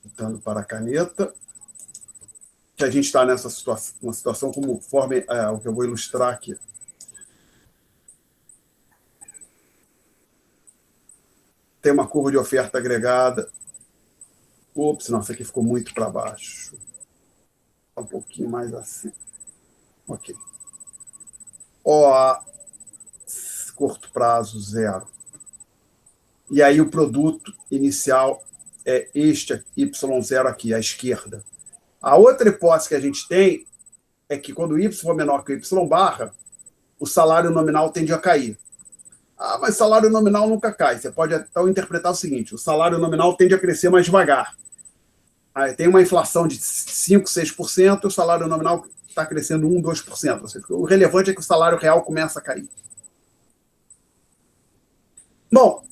voltando para a caneta, que a gente está nessa situação, uma situação conforme o que eu vou ilustrar aqui. Tem uma curva de oferta agregada. Ops, não, essa aqui ficou muito para baixo. Um pouquinho mais assim. Ok. OA, curto prazo, 0. E aí o produto inicial é este Y0 aqui, à esquerda. A outra hipótese que a gente tem é que quando o Y for menor que o Y barra, o salário nominal tende a cair. Ah, mas salário nominal nunca cai. Você pode então interpretar o seguinte: o salário nominal tende a crescer mais devagar. Aí tem uma inflação de 5%, 6%, o salário nominal está crescendo 1%, 2%. Ou seja, o relevante é que o salário real começa a cair. Bom,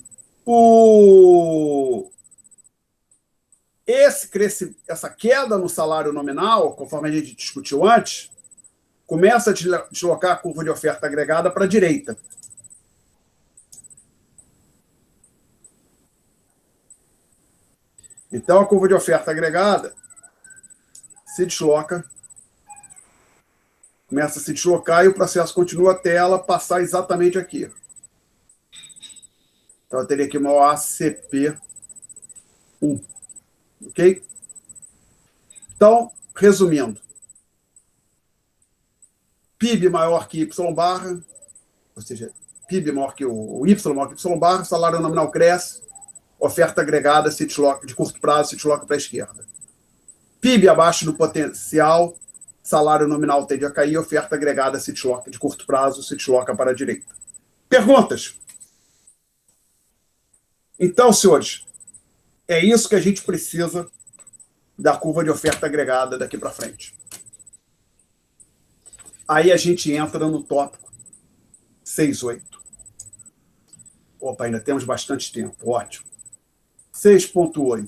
essa queda no salário nominal, conforme a gente discutiu antes, começa a deslocar a curva de oferta agregada para a direita. Então, a curva de oferta agregada se desloca, começa a se deslocar e o processo continua até ela passar exatamente aqui. Então, eu teria aqui uma OACP1. Ok? Então, resumindo. PIB maior que Y barra, ou seja, PIB maior que o Y maior que Y barra, salário nominal cresce, oferta agregada se desloca, de curto prazo se desloca para a esquerda. PIB abaixo do potencial, salário nominal tende a cair, oferta agregada se desloca, de curto prazo se desloca para a direita. Perguntas? Então, senhores, é isso que a gente precisa da curva de oferta agregada daqui para frente. Aí a gente entra no tópico 6.8. Opa, ainda temos bastante tempo, ótimo. 6.8.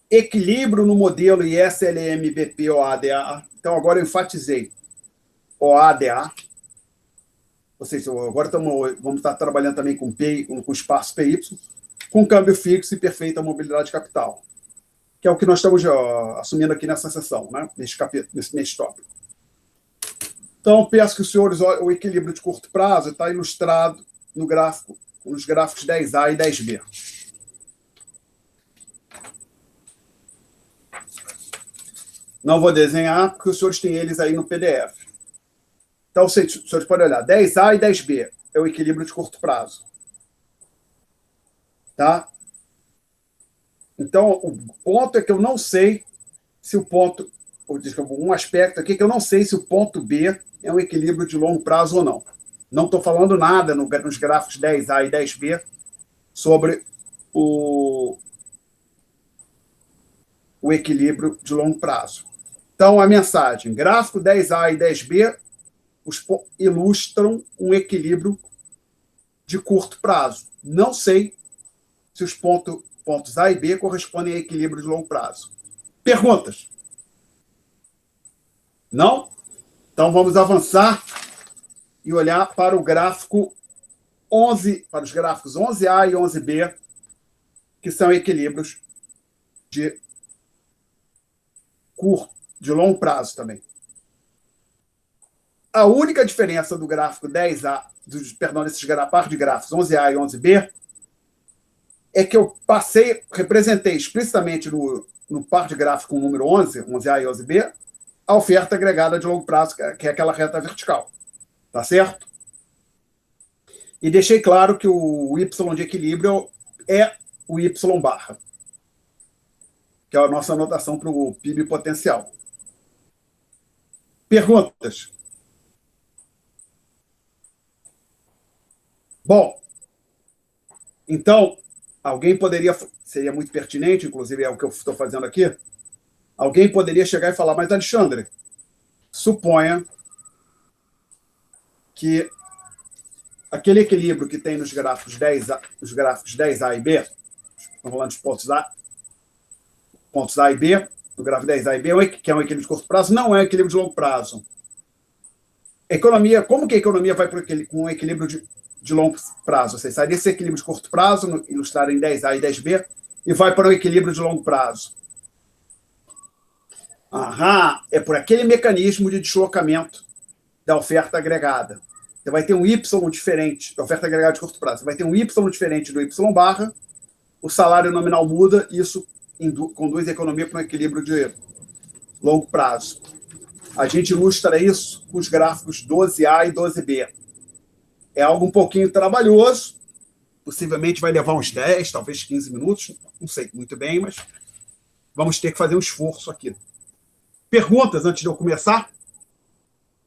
Equilíbrio no modelo ISLM-BP-OADA. Então, agora eu enfatizei OADA. Ou seja, agora vamos estar trabalhando também com espaço PY, com câmbio fixo e perfeita mobilidade de capital, que é o que nós estamos assumindo aqui nessa sessão, né? nesse tópico. Então, peço que os senhores, o equilíbrio de curto prazo está ilustrado no gráfico, nos gráficos 10A e 10B. Não vou desenhar, porque os senhores têm eles aí no PDF. Então, os senhores podem olhar, 10A e 10B é o equilíbrio de curto prazo. Tá? Então, o ponto é que eu não sei se o ponto, um aspecto aqui que eu não sei se o ponto B é um equilíbrio de longo prazo ou não. Não estou falando nada nos gráficos 10A e 10B sobre o equilíbrio de longo prazo. Então, a mensagem, gráfico 10A e 10B ilustram um equilíbrio de curto prazo. Não sei se os pontos A e B correspondem a equilíbrio de longo prazo. Perguntas? Não? Então, vamos avançar e olhar para o gráfico 11, para os gráficos 11A e 11B, que são equilíbrios de longo prazo também. A única diferença do gráfico 10A, desses par de gráficos 11A e 11B, é que eu representei explicitamente no par de gráfico número 11A e 11B, a oferta agregada de longo prazo, que é aquela reta vertical. Tá certo? E deixei claro que o Y de equilíbrio é o Y barra, que é a nossa anotação para o PIB potencial. Perguntas? Bom, então, alguém poderia, seria muito pertinente, inclusive é o que eu estou fazendo aqui, alguém poderia chegar e falar, mas Alexandre, suponha que aquele equilíbrio que tem nos gráficos 10A e B, estamos falando dos pontos A e B, no gráfico 10A e B, que é um equilíbrio de curto prazo, não é um equilíbrio de longo prazo. Economia, como que a economia vai com um equilíbrio de longo prazo? Você sai desse equilíbrio de curto prazo, ilustrado em 10A e 10B, e vai para o equilíbrio de longo prazo. É por aquele mecanismo de deslocamento da oferta agregada. Você vai ter um Y diferente da oferta agregada de curto prazo. Você vai ter um Y diferente do Y barra, o salário nominal muda, e isso conduz a economia para um equilíbrio de longo prazo. A gente ilustra isso com os gráficos 12A e 12B. É algo um pouquinho trabalhoso, possivelmente vai levar uns 10, talvez 15 minutos, não sei muito bem, mas vamos ter que fazer um esforço aqui. Perguntas antes de eu começar?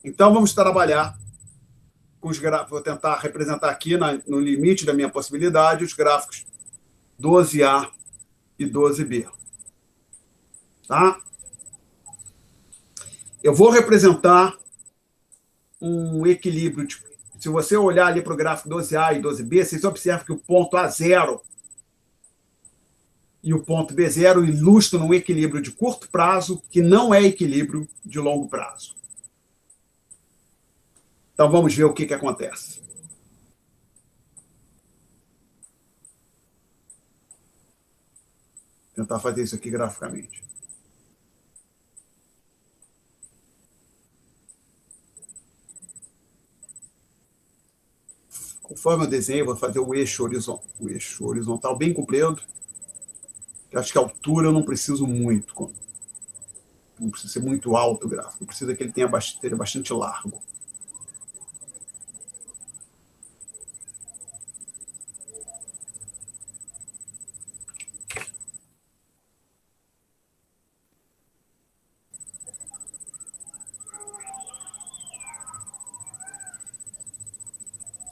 Então, vamos trabalhar com os gráficos. Vou tentar representar aqui, no limite da minha possibilidade, os gráficos 12A e 12B. Tá? Eu vou representar um equilíbrio. Se você olhar ali para o gráfico 12A e 12B, vocês observam que o ponto A0 e o ponto B0 ilustram um equilíbrio de curto prazo que não é equilíbrio de longo prazo. Então, vamos ver o que acontece. Vou tentar fazer isso aqui graficamente. Conforme eu desenho, eu vou fazer o eixo horizontal bem comprido. Eu acho que a altura eu não preciso muito. Não precisa ser muito alto o gráfico. Eu preciso que ele tenha bastante largo.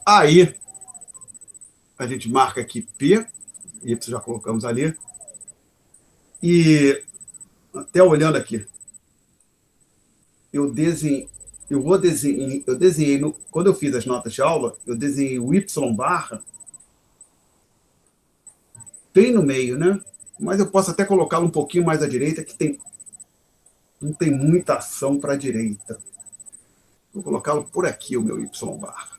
Aí, a gente marca aqui P, Y já colocamos ali. E, até olhando aqui, eu desenhei, quando eu fiz as notas de aula, eu desenhei o Y barra bem no meio, né? Mas eu posso até colocá-lo um pouquinho mais à direita, que não tem muita ação para a direita. Vou colocá-lo por aqui, o meu Y barra.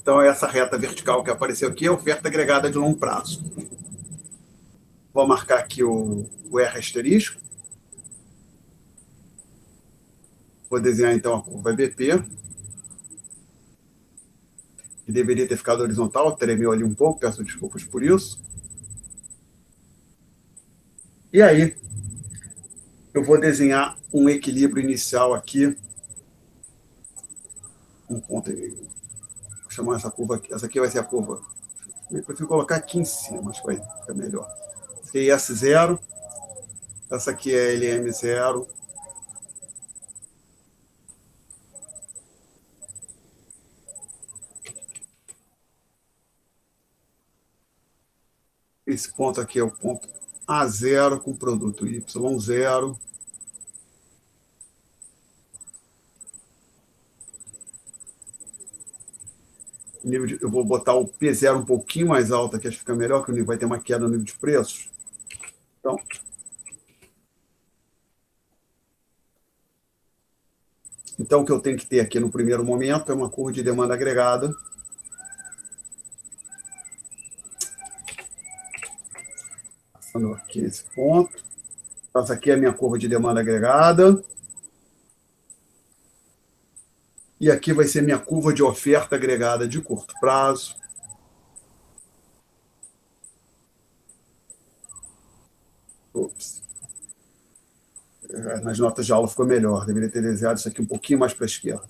Então, essa reta vertical que apareceu aqui é a oferta agregada de longo prazo. Vou marcar aqui o R asterisco. Vou desenhar, então, a curva BP. Que deveria ter ficado horizontal, tremeu ali um pouco, peço desculpas por isso. E aí, eu vou desenhar um equilíbrio inicial aqui. Um ponto aí. Vou chamar essa curva aqui. Essa aqui vai ser a curva. Eu prefiro colocar aqui em cima, acho que vai ficar melhor. Essa aqui é S0. Essa aqui é LM0. Esse ponto aqui é o ponto A0 com produto Y0. Eu vou botar o P0 um pouquinho mais alto aqui, acho que fica melhor, que vai ter uma queda no nível de preços. Então, o que eu tenho que ter aqui no primeiro momento é uma curva de demanda agregada. Passando aqui esse ponto. Essa aqui é a minha curva de demanda agregada. E aqui vai ser minha curva de oferta agregada de curto prazo. Ops. Nas notas de aula ficou melhor. Deveria ter desenhado isso aqui um pouquinho mais para a esquerda.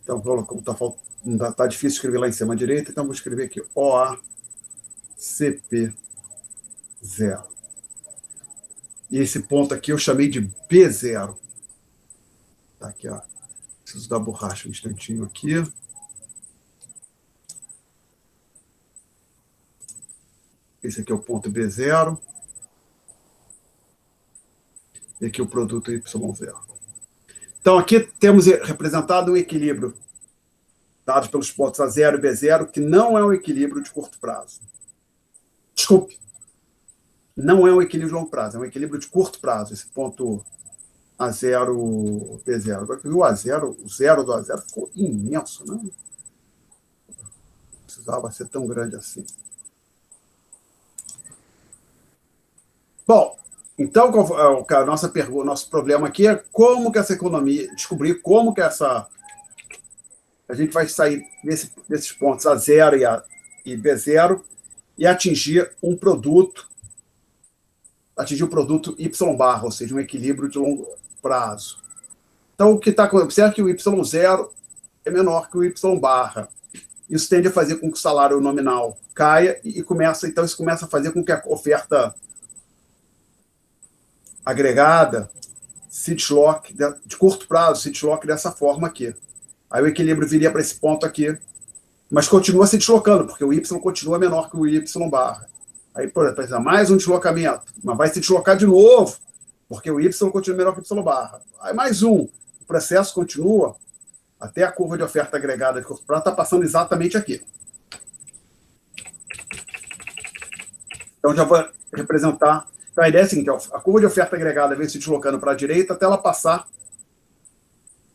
Então, como está difícil escrever lá em cima à direita, então vou escrever aqui OACP0. E esse ponto aqui eu chamei de B0. Tá aqui, ó. Preciso da borracha um instantinho aqui. Esse aqui é o ponto B0. E aqui o produto Y0. Então, aqui temos representado um equilíbrio dado pelos pontos A0 e B0, que não é um equilíbrio de curto prazo. Desculpe. Não é um equilíbrio de longo prazo, é um equilíbrio de curto prazo, esse ponto A0, B0. Agora que o A0, o zero do A0 ficou imenso, né? Não precisava ser tão grande assim. Bom, então, a nossa pergunta, nosso problema aqui é como que essa economia, descobrir como que a gente vai sair desses pontos A0 e B0 e atingir o produto Y barra, ou seja, um equilíbrio de longo prazo. Então, o que está acontecendo é que o Y0 é menor que o Y barra. Isso tende a fazer com que o salário nominal caia e então isso começa a fazer com que a oferta agregada se desloque, de curto prazo, se desloque dessa forma aqui. Aí o equilíbrio viria para esse ponto aqui, mas continua se deslocando, porque o Y continua menor que o Y barra. Aí, por exemplo, mais um deslocamento, mas vai se deslocar de novo, porque o Y continua menor que o Y barra. Aí mais um. O processo continua até a curva de oferta agregada de curto prazo está passando exatamente aqui. Então, já vou representar. Então, a ideia é a seguinte: a curva de oferta agregada vem se deslocando para a direita até ela passar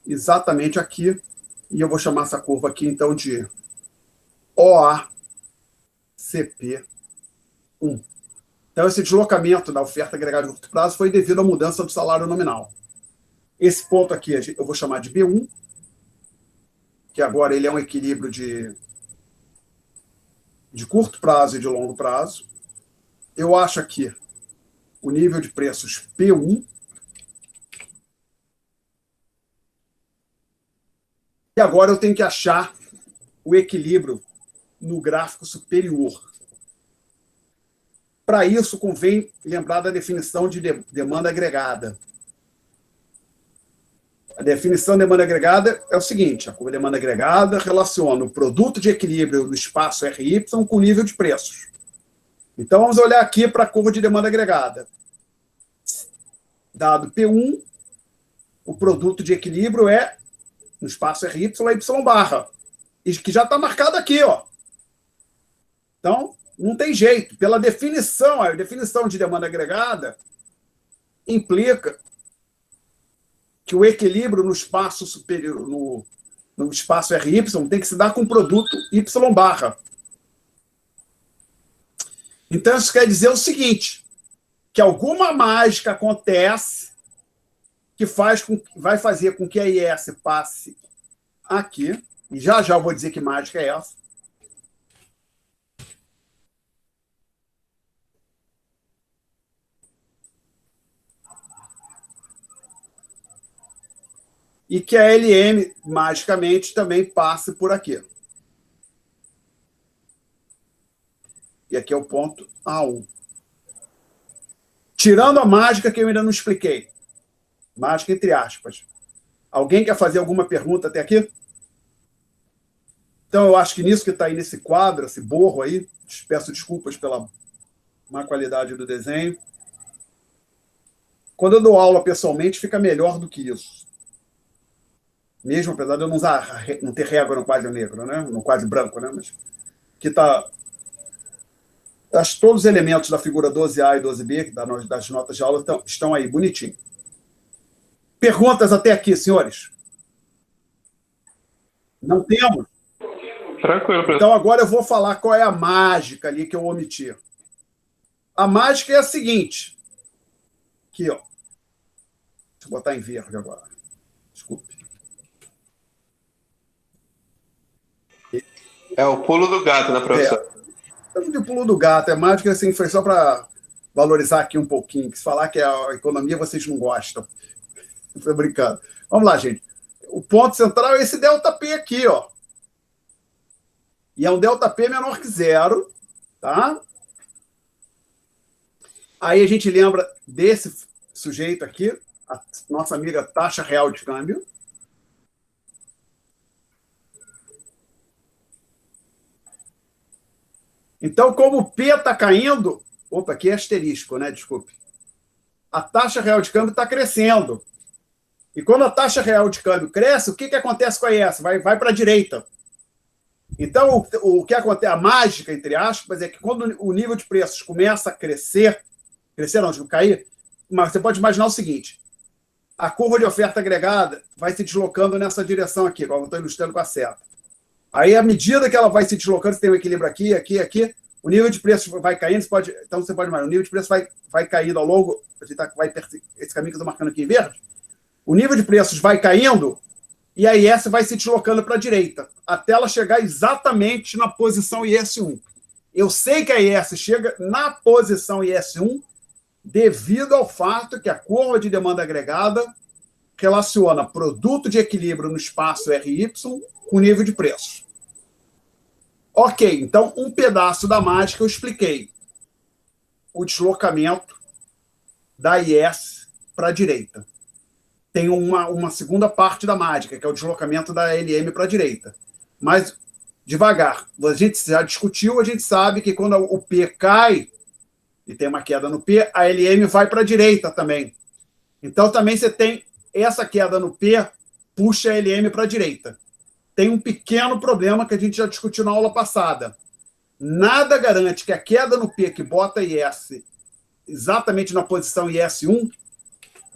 exatamente aqui. E eu vou chamar essa curva aqui, então, de OACP1. Então, esse deslocamento da oferta agregada de curto prazo foi devido à mudança do salário nominal. Esse ponto aqui eu vou chamar de B1, que agora ele é um equilíbrio de curto prazo e de longo prazo. Eu acho aqui o nível de preços P1. E agora eu tenho que achar o equilíbrio no gráfico superior. Para isso, convém lembrar da definição de demanda agregada. A definição de demanda agregada é o seguinte: a curva de demanda agregada relaciona o produto de equilíbrio do espaço RY com o nível de preços. Então, vamos olhar aqui para a curva de demanda agregada. Dado P1, o produto de equilíbrio é, no espaço RY, é Y barra, que já está marcado aqui, ó. Então, não tem jeito. Pela definição, a definição de demanda agregada implica que o equilíbrio no espaço superior, no espaço RY, tem que se dar com o produto Y barra. Então, isso quer dizer o seguinte: que alguma mágica acontece que vai fazer com que a IS passe aqui, e já eu vou dizer que mágica é essa. E que a LM, magicamente, também passe por aqui. E aqui é o ponto A1. Tirando a mágica que eu ainda não expliquei. Mágica entre aspas. Alguém quer fazer alguma pergunta até aqui? Então, eu acho que nisso que está aí nesse quadro, esse borro aí, peço desculpas pela má qualidade do desenho. Quando eu dou aula pessoalmente, fica melhor do que isso. Mesmo apesar de eu não ter régua no quadro negro, né? No quadro branco, né? Mas que está... Acho que todos os elementos da figura 12A e 12B, das notas de aula, estão aí, bonitinho. Perguntas até aqui, senhores? Não temos? Tranquilo, professor. Então, agora eu vou falar qual é a mágica ali que eu omiti. A mágica é a seguinte. Aqui, ó. Deixa eu botar em verde agora. Desculpe. É o pulo do gato, né, professor? O pulo do gato. É mágica, assim, foi só para valorizar aqui um pouquinho. Que se falar que é a economia, vocês não gostam. Estou brincando. Vamos lá, gente. O ponto central é esse ΔP aqui, ó. E é um ΔP menor que zero, tá? Aí a gente lembra desse sujeito aqui, a nossa amiga taxa real de câmbio. Então, como o P está caindo... Opa, aqui é asterisco, né? Desculpe. A taxa real de câmbio está crescendo. E quando a taxa real de câmbio cresce, o que acontece com a IS? Vai para a direita. Então, o que acontece, a mágica, entre aspas, é que quando o nível de preços começa a crescer não, cair, mas você pode imaginar o seguinte, a curva de oferta agregada vai se deslocando nessa direção aqui, como eu estou ilustrando com a seta. Aí, à medida que ela vai se deslocando, você tem um equilíbrio aqui, o nível de preços vai caindo, então você pode imaginar, o nível de preços vai caindo ao longo, esse caminho que eu estou marcando aqui em verde, o nível de preços vai caindo e a IS vai se deslocando para a direita, até ela chegar exatamente na posição IS1. Eu sei que a IS chega na posição IS1 devido ao fato que a curva de demanda agregada relaciona produto de equilíbrio no espaço RY com nível de preços. Ok, então um pedaço da mágica eu expliquei. O deslocamento da IS para a direita. Tem uma segunda parte da mágica, que é o deslocamento da LM para a direita. Mas, devagar, a gente já discutiu, a gente sabe que quando o P cai, e tem uma queda no P, a LM vai para a direita também. Então, também você tem essa queda no P, puxa a LM para a direita. Tem um pequeno problema que a gente já discutiu na aula passada. Nada garante que a queda no P que bota IS exatamente na posição IS1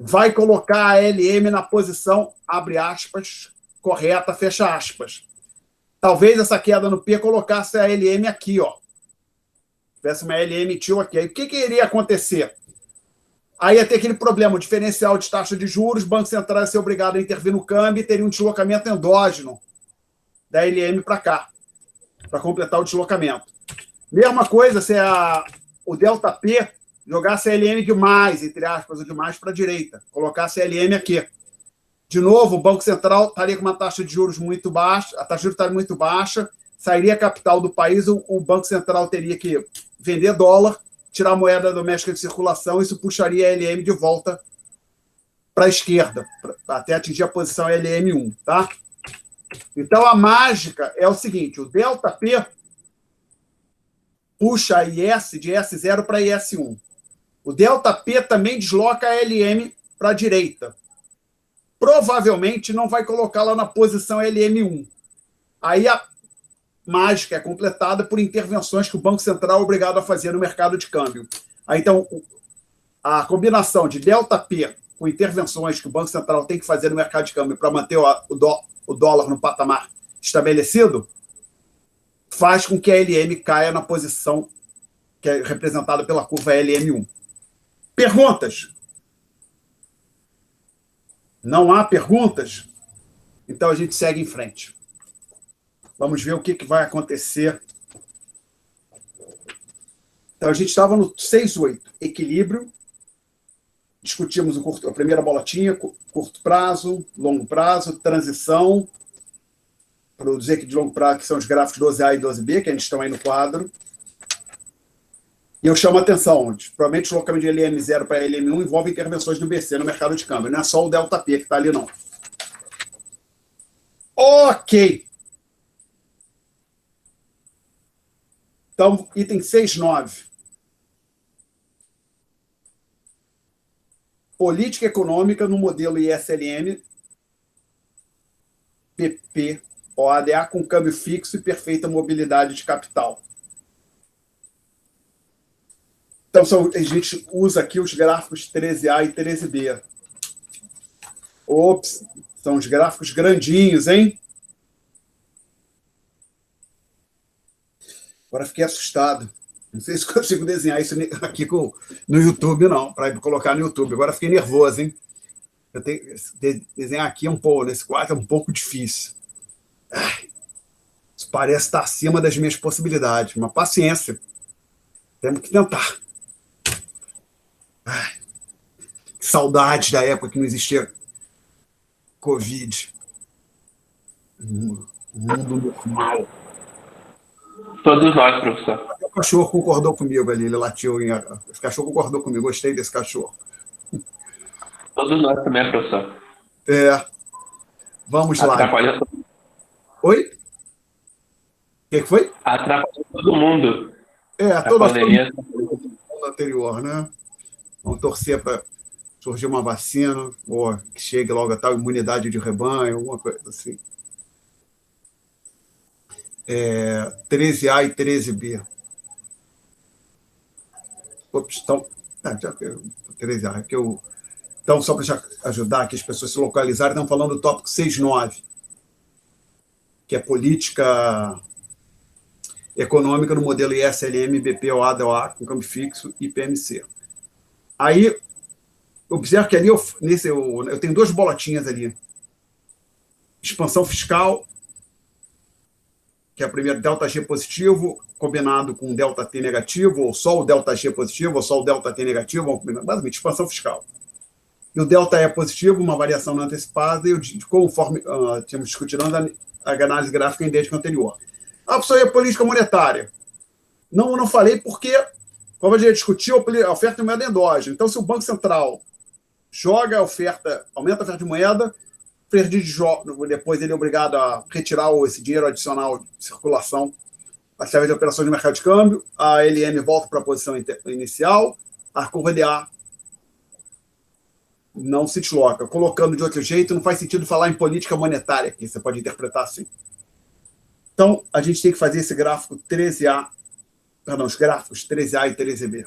vai colocar a LM na posição, abre aspas, correta, fecha aspas. Talvez essa queda no P colocasse a LM aqui, ó. Tivesse uma LM tio aqui. Aí o que iria acontecer? Aí ia ter aquele problema, o diferencial de taxa de juros, o Banco Central ia ser obrigado a intervir no câmbio e teria um deslocamento endógeno da LM para cá, para completar o deslocamento. Mesma coisa se o delta P jogasse a LM demais, entre aspas, o demais para a direita, colocasse a LM aqui. De novo, o Banco Central estaria com uma taxa de juros muito baixa, a taxa de juros estaria muito baixa, sairia capital do país, o Banco Central teria que vender dólar, tirar a moeda doméstica de circulação, isso puxaria a LM de volta para a esquerda, até atingir a posição LM1, tá? Então, a mágica é o seguinte, o delta P puxa a IS de S0 para IS1. O delta P também desloca a LM para a direita. Provavelmente não vai colocá-la na posição LM1. Aí a mágica é completada por intervenções que o Banco Central é obrigado a fazer no mercado de câmbio. Aí, então, a combinação de delta P com intervenções que o Banco Central tem que fazer no mercado de câmbio para manter o dólar no patamar estabelecido faz com que a LM caia na posição que é representada pela curva LM1. Perguntas? Não há perguntas? Então a gente segue em frente. Vamos ver o que vai acontecer. Então a gente estava no 6,8, equilíbrio. Discutimos a primeira bolotinha, curto prazo, longo prazo, transição. Para dizer que de longo prazo que são os gráficos 12A e 12B, que a gente estão aí no quadro. E eu chamo a atenção, provavelmente o deslocamento de LM0 para LM1 envolve intervenções do BC no mercado de câmbio, não é só o delta P que está ali, não. Ok. Então, item 6.9. Política econômica no modelo ISLM, PP, OADA com câmbio fixo e perfeita mobilidade de capital. Então, a gente usa aqui os gráficos 13A e 13B. Ops, são os gráficos grandinhos, hein? Agora fiquei assustado. Não sei se consigo desenhar isso aqui no YouTube, não, para colocar no YouTube. Agora fiquei nervoso, hein? Eu tenho, desenhar aqui nesse quadro é um pouco difícil. Isso parece estar acima das minhas possibilidades, mas paciência. Temos que tentar. Que saudade da época que não existia Covid. Mundo normal. Todos nós, professor. O cachorro concordou comigo ali, ele latiu. O cachorro concordou comigo, gostei desse cachorro. Todos nós também, professor. Vamos lá. Atrapalha todo mundo. Oi? O que foi? Atrapalha todo mundo. É, A toda a pandemia. anterior, né? Vamos torcer para surgir uma vacina, ou que chegue logo a tal imunidade de rebanho, alguma coisa assim. 13A e 13B. Ops, então, já que 13A, que eu, então, só para ajudar aqui as pessoas a se localizarem, estão falando do tópico 6.9, que é política econômica no modelo ISLM, BPOA, DOA, com câmbio fixo e PMC. Aí, observe que ali eu tenho duas bolotinhas ali. Expansão fiscal, que é a primeira ΔG positivo, combinado com ΔT negativo, ou só o ΔG positivo, ou só o ΔT negativo, basicamente, expansão fiscal. E o ΔE positivo, uma variação não antecipada, e conforme tínhamos discutido a análise gráfica em idêntica anterior. A opção é política monetária. Não falei porque, como a gente discutiu, a oferta de moeda endógena. Então, se o Banco Central joga a oferta, aumenta a oferta de moeda, depois ele é obrigado a retirar esse dinheiro adicional de circulação através de operações de mercado de câmbio, a LM volta para a posição inicial, a curva DA não se desloca. Colocando de outro jeito, não faz sentido falar em política monetária, que você pode interpretar assim. Então, a gente tem que fazer esse gráfico 13A, perdão, os gráficos 13A e 13B.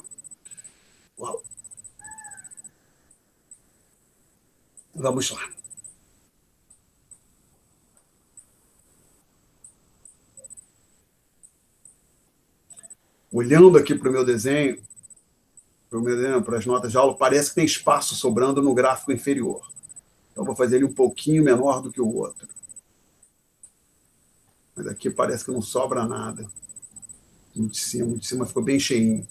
Uau. Vamos lá. Olhando aqui para o meu desenho, para as notas de aula, parece que tem espaço sobrando no gráfico inferior. Então, vou fazer ele um pouquinho menor do que o outro. Mas aqui parece que não sobra nada. Muito de cima ficou bem cheinho.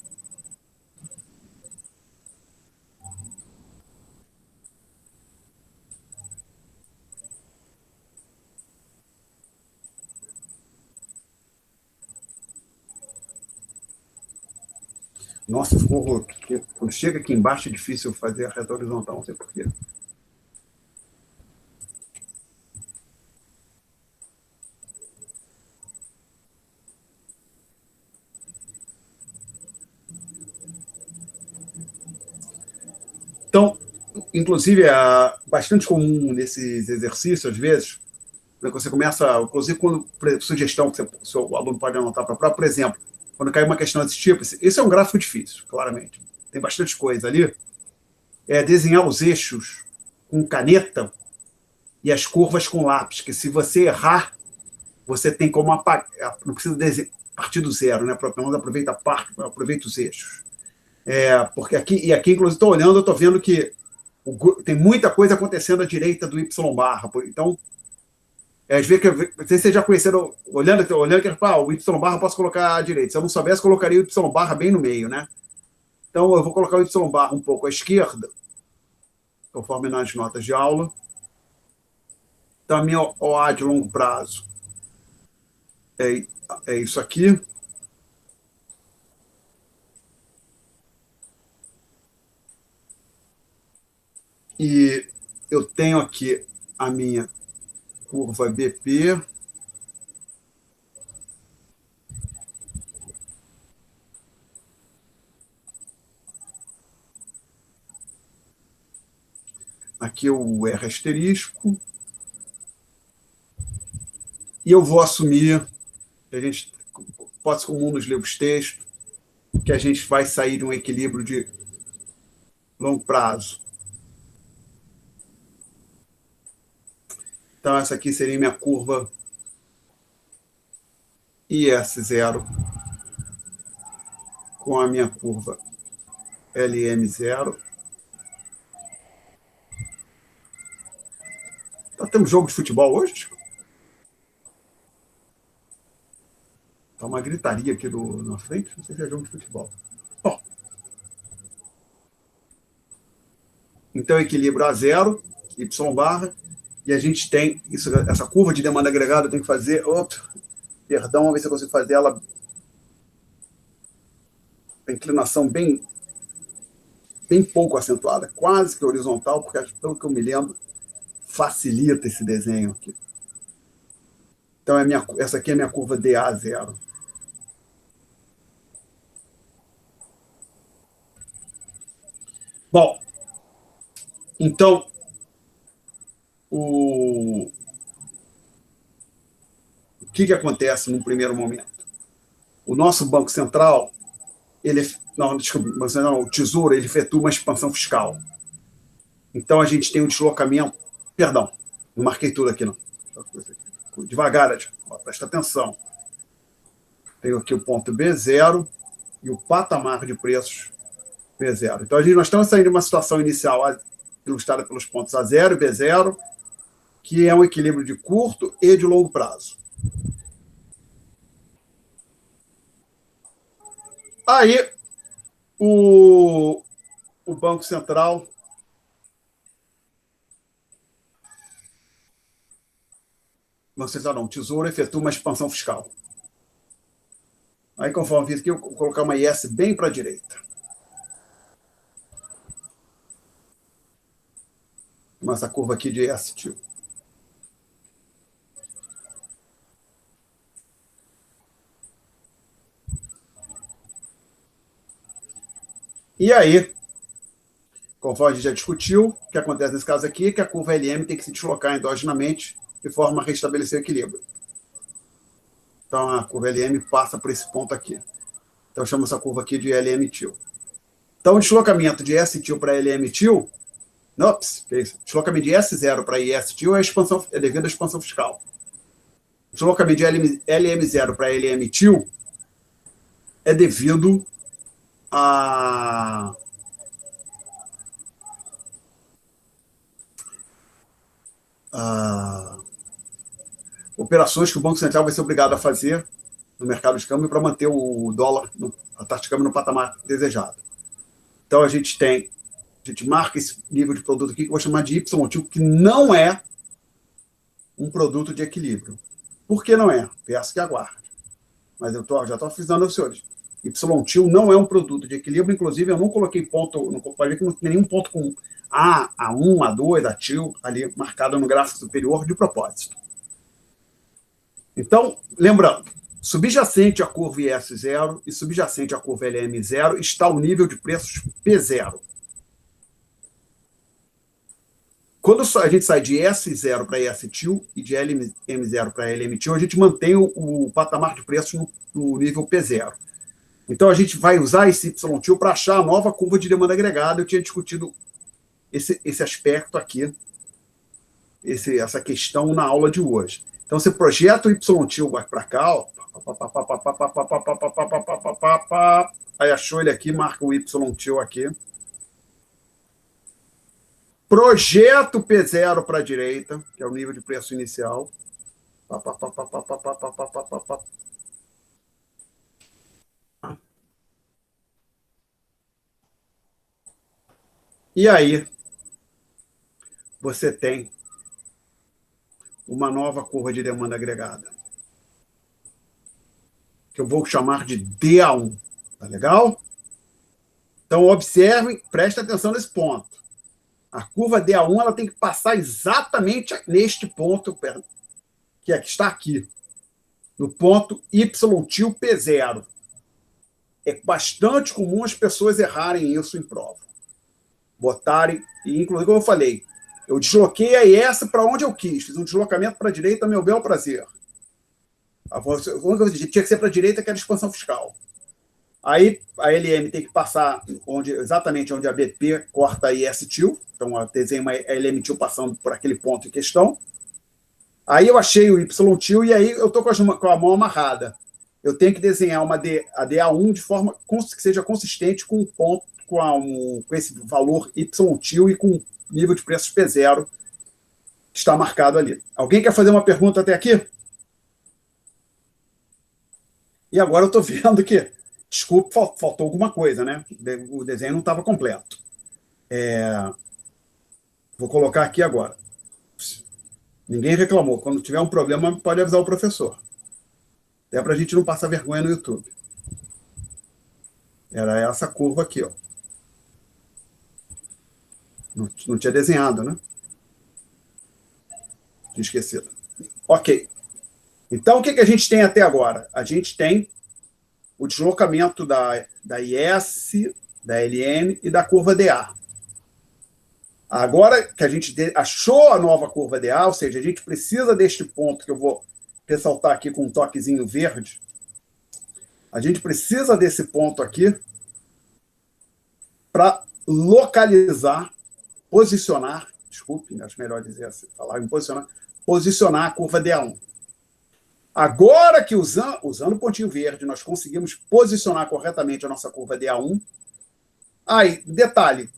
Nossa, quando chega aqui embaixo é difícil fazer a reta horizontal, não sei porquê. Então, inclusive, é bastante comum nesses exercícios, às vezes, quando você começa, inclusive, sugestão que o seu aluno pode anotar para prova, por exemplo, quando cai uma questão desse tipo, esse é um gráfico difícil, claramente. Tem bastante coisa ali. É desenhar os eixos com caneta e as curvas com lápis, que se você errar, você tem como apagar, não precisa partir do zero, né? Pelo menos aproveita os eixos. Porque aqui, inclusive, estou olhando, eu estou vendo que tem muita coisa acontecendo à direita do Y barra. Então, às vezes, não sei se vocês já conheceram, olhando que o Y barra eu posso colocar à direita. Se eu não soubesse, colocaria o Y barra bem no meio, né? Então, eu vou colocar o Y barra um pouco à esquerda, conforme nas notas de aula. Então, a minha OA de longo prazo é isso aqui. E eu tenho aqui a minha curva BP. Aqui o R asterisco. E eu vou assumir, que a gente pode ser comum nos livros texto, que a gente vai sair de um equilíbrio de longo prazo. Então, essa aqui seria minha curva IS0 com a minha curva LM0. Então, temos jogo de futebol hoje? Está uma gritaria aqui na frente, não sei se é jogo de futebol. Bom, então, equilíbrio A0, Y barra, e a gente tem essa curva de demanda agregada, eu tenho que fazer. Perdão, vamos ver se eu consigo fazer ela. A inclinação bem pouco acentuada, quase que horizontal, porque, pelo que eu me lembro, facilita esse desenho aqui. Então, essa aqui é a minha curva DA0. Bom, então, o que acontece num primeiro momento? O nosso Banco Central, o Tesouro, ele efetua uma expansão fiscal. Então, a gente tem um deslocamento... Perdão, não marquei tudo aqui, não. Devagar, presta atenção. Tenho aqui o ponto B0 e o patamar de preços B0. Então, nós estamos saindo de uma situação inicial ilustrada pelos pontos A0 e B0, que é um equilíbrio de curto e de longo prazo. Aí, o Banco Central o Tesouro efetua uma expansão fiscal. Aí, conforme fiz aqui, eu vou colocar uma IS bem para a direita. Essa curva aqui de IS, tio. E aí, conforme a gente já discutiu, o que acontece nesse caso aqui é que a curva LM tem que se deslocar endogenamente de forma a restabelecer o equilíbrio. Então, a curva LM passa por esse ponto aqui. Então, eu chamo essa curva aqui de LM-TIL. Então, o deslocamento de S-TIL para LM-TIL, deslocamento de S0 para IS-TIL é devido à expansão fiscal. O deslocamento de LM0 para LM-TIL é devido a operações que o Banco Central vai ser obrigado a fazer no mercado de câmbio para manter o dólar, a taxa de câmbio no patamar desejado. Então, a gente marca esse nível de produto aqui que eu vou chamar de Y-TIL, que não é um produto de equilíbrio. Por que não é? Peço que aguarde. Mas eu já estou avisando aos senhores. Y-TIL não é um produto de equilíbrio, inclusive eu não coloquei ponto, não tem nenhum ponto com A, A1, A2, A-TIL ali marcado no gráfico superior de propósito. Então, lembrando, subjacente à curva IS0 e subjacente à curva LM0 está o nível de preços P0. Quando a gente sai de S0 para IS-TIL e de LM0 para LM-TIL, a gente mantém o patamar de preço no nível P0. Então, a gente vai usar esse Y-TIL para achar a nova curva de demanda agregada. Eu tinha discutido esse aspecto aqui, essa questão na aula de hoje. Então, você projeta o Y-TIL para cá, ó, aí achou ele aqui, marca o Y-TIL aqui. Projeta o P0 para a direita, que é o nível de preço inicial. E aí, você tem uma nova curva de demanda agregada, que eu vou chamar de DA1. Tá legal? Então, observem, prestem atenção nesse ponto. A curva DA1 ela tem que passar exatamente neste ponto, que está aqui, no ponto Y-TIL P0. É bastante comum as pessoas errarem isso em prova. Botarem, e inclusive, como eu falei, eu desloquei a IS para onde eu quis, fiz um deslocamento para a direita, meu bel prazer. Tinha que ser para a direita, que era a expansão fiscal. Aí a LM tem que passar exatamente onde a BP corta a IS-TIL, então eu desenho uma LM-TIL passando por aquele ponto em questão. Aí eu achei o Y-TIL e aí eu estou com a mão amarrada. Eu tenho que desenhar a DA1 de forma que seja consistente com o ponto, com esse valor Y-TIL e com o nível de preços P0 que está marcado ali. Alguém quer fazer uma pergunta até aqui? E agora eu estou vendo que, desculpe, faltou alguma coisa, né? O desenho não estava completo. Vou colocar aqui agora. Ninguém reclamou. Quando tiver um problema, pode avisar o professor. Até para a gente não passar vergonha no YouTube. Era essa curva aqui, ó. Não tinha desenhado, né? Tinha esquecido. Ok. Então, o que a gente tem até agora? A gente tem o deslocamento da IS, da LM e da curva DA. Agora que a gente achou a nova curva DA, ou seja, a gente precisa deste ponto que eu vou ressaltar aqui com um toquezinho verde. A gente precisa desse ponto aqui para localizar, posicionar, desculpe, acho melhor dizer assim, falar em posicionar a curva DA1. Agora que usando o pontinho verde, nós conseguimos posicionar corretamente a nossa curva DA1. Aí, detalhe,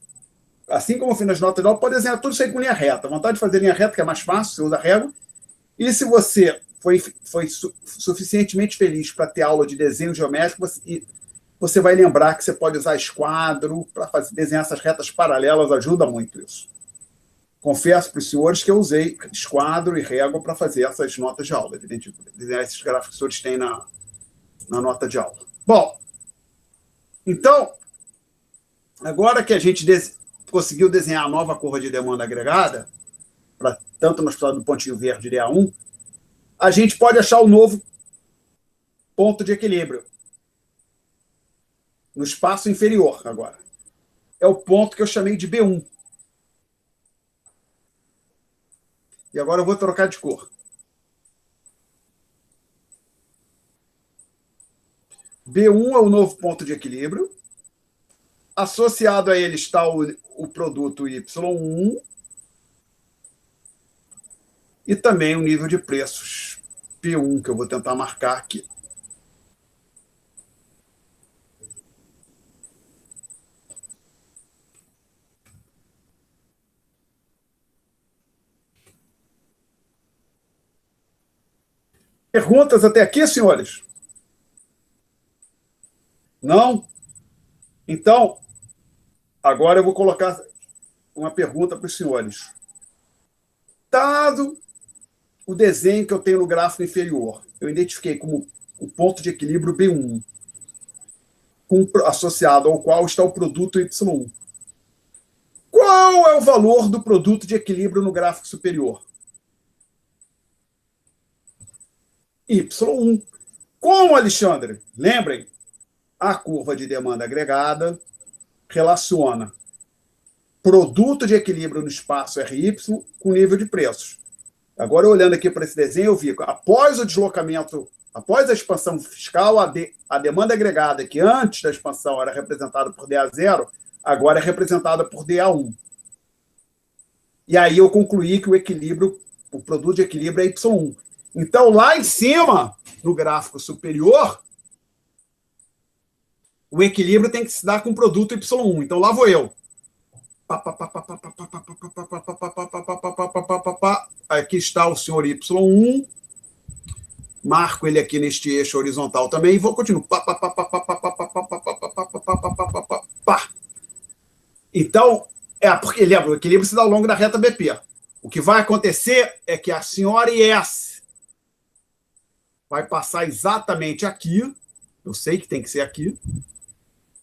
assim como eu fiz nas notas de aula, pode desenhar tudo isso aí com linha reta. A vontade de fazer linha reta, que é mais fácil, você usa régua. E se você foi suficientemente feliz para ter aula de desenho geométrico, você vai lembrar que você pode usar esquadro para desenhar essas retas paralelas, ajuda muito isso. Confesso para os senhores que eu usei esquadro e régua para fazer essas notas de aula, desenhar esses gráficos que os senhores têm na nota de aula. Bom, então, agora que a gente conseguiu desenhar a nova curva de demanda agregada, tanto no hospital do pontinho verde de A1, a gente pode achar o novo ponto de equilíbrio no espaço inferior agora. É o ponto que eu chamei de B1. E agora eu vou trocar de cor. B1 é o novo ponto de equilíbrio. Associado a ele está o produto Y1 e também o nível de preços P1, que eu vou tentar marcar aqui. Perguntas até aqui, senhores? Não? Então, agora eu vou colocar uma pergunta para os senhores. Dado o desenho que eu tenho no gráfico inferior, eu identifiquei como o ponto de equilíbrio B1, associado ao qual está o produto Y1. Qual é o valor do produto de equilíbrio no gráfico superior? Y1. Como, Alexandre? Lembrem, a curva de demanda agregada relaciona produto de equilíbrio no espaço RY com nível de preços. Agora, olhando aqui para esse desenho, eu vi que após o deslocamento, após a expansão fiscal, a demanda agregada, que antes da expansão era representada por DA0, agora é representada por DA1. E aí eu concluí que o produto de equilíbrio é Y1. Então, lá em cima, no gráfico superior, o equilíbrio tem que se dar com o produto Y1. Então, lá vou eu. Aqui está o senhor Y1. Marco ele aqui neste eixo horizontal também e vou continuar. Então, porque lembra, o equilíbrio se dá ao longo da reta BP. O que vai acontecer é que a senhora IS vai passar exatamente aqui. Eu sei que tem que ser aqui.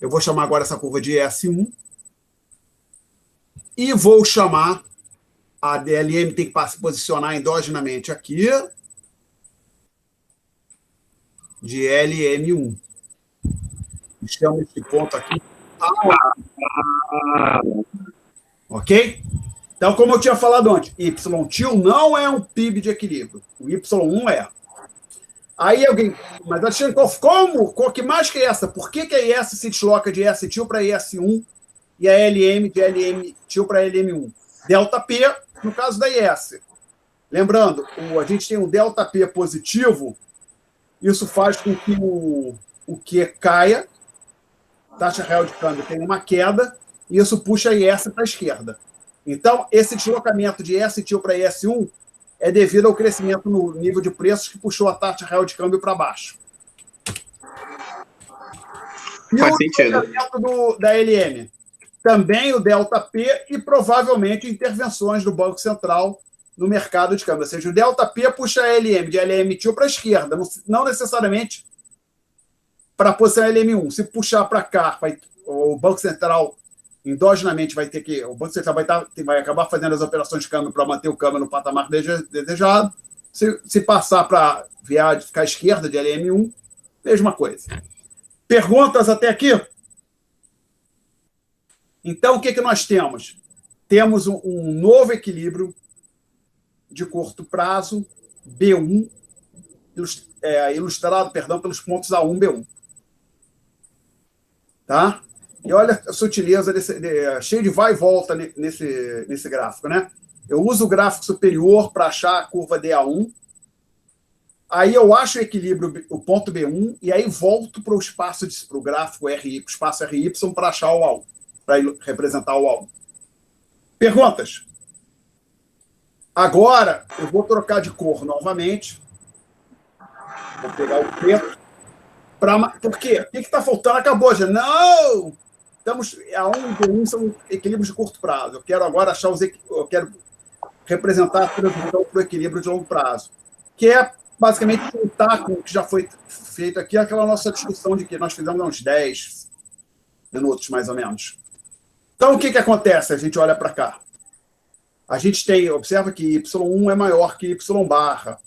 Eu vou chamar agora essa curva de S1. E vou chamar a DLM, tem que se posicionar endogenamente aqui, de LM1. Chamo esse ponto aqui. Ok? Então, como eu tinha falado antes, Y-til não é um PIB de equilíbrio. O Y1 é. Aí alguém... Mas, Alexandre, como? Que mais que é essa? Por que a IS se desloca de S-til para IS1 e a LM de LM-til para LM1? Delta P, no caso da IS. Lembrando, a gente tem um delta P positivo, isso faz com que o Q caia, taxa real de câmbio tem uma queda, e isso puxa a IS para a esquerda. Então, esse deslocamento de S-til para IS1 é devido ao crescimento no nível de preços que puxou a taxa real de câmbio para baixo. E faz o sentido. Da LM? Também o delta P e provavelmente intervenções do Banco Central no mercado de câmbio. Ou seja, o delta P puxa a LM de LM-til para a esquerda, não necessariamente para a posição LM1. Se puxar para cá, o Banco Central endogenamente vai ter que... O Banco Central vai acabar fazendo as operações de câmbio para manter o câmbio no patamar desejado. Se passar para ficar à esquerda de LM1, mesma coisa. Perguntas até aqui? Então, o que nós temos? temos um novo equilíbrio de curto prazo, B1, ilustrado, pelos pontos A1, B1. Tá? E olha a sutileza, cheio de vai e volta nesse gráfico, né? Eu uso o gráfico superior para achar a curva DA1, aí eu acho o equilíbrio, o ponto B1, e aí volto para o gráfico RY, espaço RY, para achar o A1, para representar o A1. Perguntas? Agora, eu vou trocar de cor novamente. Vou pegar o preto. Por quê? O que está faltando? Acabou, já. Não! Estamos, A1 e B1 são equilíbrios de curto prazo. Eu quero agora achar eu quero representar a transição para o equilíbrio de longo prazo, que é basicamente juntar com o que já foi feito aqui, aquela nossa discussão de que nós fizemos há uns 10 minutos, mais ou menos. Então, o que acontece? A gente olha para cá. A gente observa que Y1 é maior que Y barra.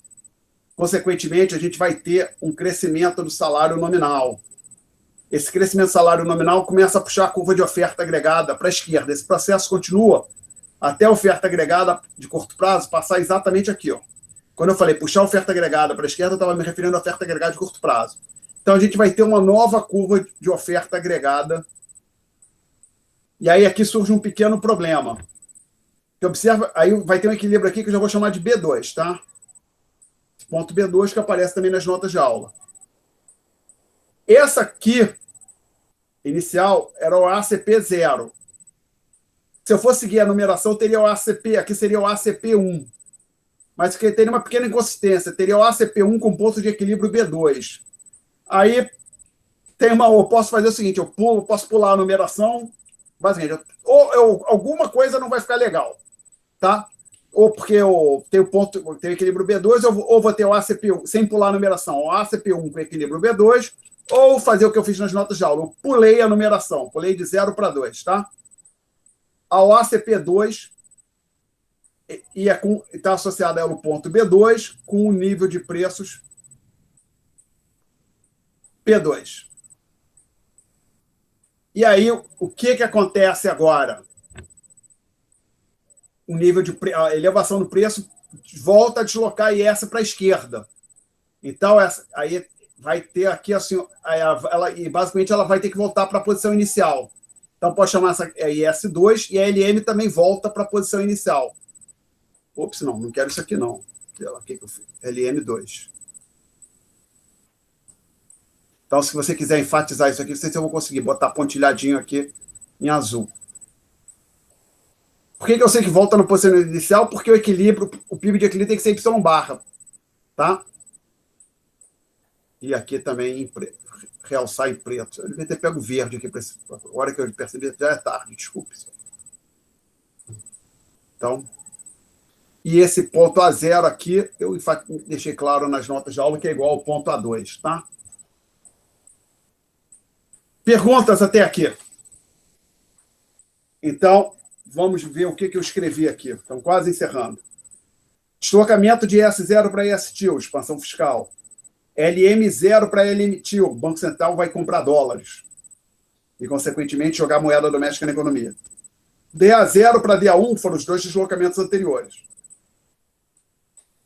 Consequentemente, a gente vai ter um crescimento do salário nominal. Esse crescimento do salário nominal começa a puxar a curva de oferta agregada para a esquerda. Esse processo continua até a oferta agregada de curto prazo passar exatamente aqui. Ó. Quando eu falei puxar a oferta agregada para a esquerda, eu estava me referindo à oferta agregada de curto prazo. Então, a gente vai ter uma nova curva de oferta agregada. E aí aqui surge um pequeno problema. Você observa, aí vai ter um equilíbrio aqui que eu já vou chamar de B2, tá? Ponto B2 que aparece também nas notas de aula. Essa aqui, inicial, era o ACP 0. Se eu fosse seguir a numeração, teria o ACP, aqui seria o ACP1. Mas que teria uma pequena inconsistência, teria o ACP1 com ponto de equilíbrio B2. Aí, eu posso fazer o seguinte, posso pular a numeração, basicamente, alguma coisa não vai ficar legal, tá? Ou porque eu tenho equilíbrio B2, ou vou ter o ACP1, sem pular a numeração, o ACP1 com equilíbrio B2, ou fazer o que eu fiz nas notas de aula, eu pulei a numeração, pulei de 0 para 2, tá? Ao ACP2 está associado ao ponto B2 com o nível de preços P2. E aí, o que acontece agora? A elevação do preço volta a deslocar a IS para a esquerda. Então, aí vai ter aqui assim, basicamente ela vai ter que voltar para a posição inicial. Então, pode chamar essa IS2 e a LM também volta para a posição inicial. Ops, não quero isso aqui, não. O que eu fiz? LM2. Então, se você quiser enfatizar isso aqui, não sei se eu vou conseguir botar pontilhadinho aqui em azul. Por que eu sei que volta na posição inicial? Porque o PIB de equilíbrio tem que ser Y barra. Tá? E aqui também em preto. Realçar em preto. Eu devia ter pego verde aqui. A hora que eu percebi, já é tarde, desculpe. Então, e esse ponto A0 aqui, eu deixei claro nas notas de aula que é igual ao ponto A2, tá? Perguntas até aqui? Então, vamos ver o que eu escrevi aqui. Estamos quase encerrando. Deslocamento de ES0 para ES-TIL, expansão fiscal. LM0 para LM-TIL, o Banco Central vai comprar dólares. E, consequentemente, jogar moeda doméstica na economia. DA0 para DA1 foram os dois deslocamentos anteriores.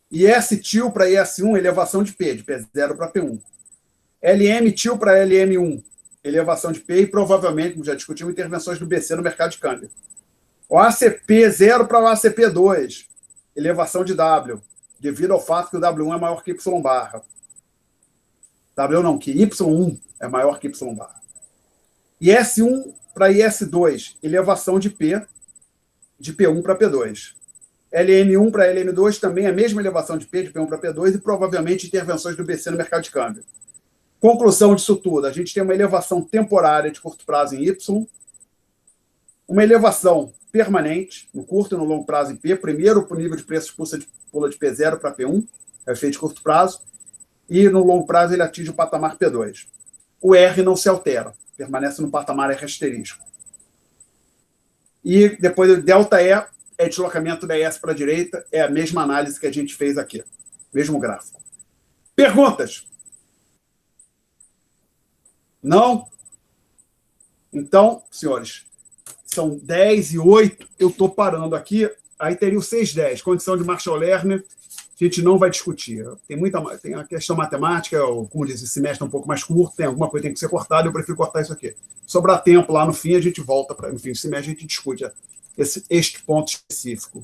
ES-TIL para ES1, elevação de P, de P0 para P1. LM-TIL para LM1, elevação de P e, provavelmente, como já discutimos, intervenções do BC no mercado de câmbio. O ACP0 para o ACP2, elevação de W, devido ao fato que o W1 é maior que Y barra. W não, que Y1 é maior que Y barra. IS1 para IS2, elevação de P, de P1 para P2. LM1 para LM2 também a mesma elevação de P, de P1 para P2 e provavelmente intervenções do BC no mercado de câmbio. Conclusão disso tudo, a gente tem uma elevação temporária de curto prazo em Y, uma elevação permanente, no curto e no longo prazo em P, primeiro o nível de preços pula de P0 para P1, é o efeito de curto prazo, e no longo prazo ele atinge o patamar P2. O R não se altera, permanece no patamar R asterisco. E depois o ΔE é deslocamento da ES para a direita, é a mesma análise que a gente fez aqui, mesmo gráfico. Perguntas? Não? Então, senhores, são 10 e 8, eu estou parando aqui, aí teria o 6-10, condição de Marshall-Lerner, a gente não vai discutir. Tem a questão matemática, como diz, esse semestre é um pouco mais curto, tem alguma coisa que tem que ser cortada, eu prefiro cortar isso aqui. Sobrar tempo lá no fim, a gente volta para no fim do semestre, a gente discute este ponto específico.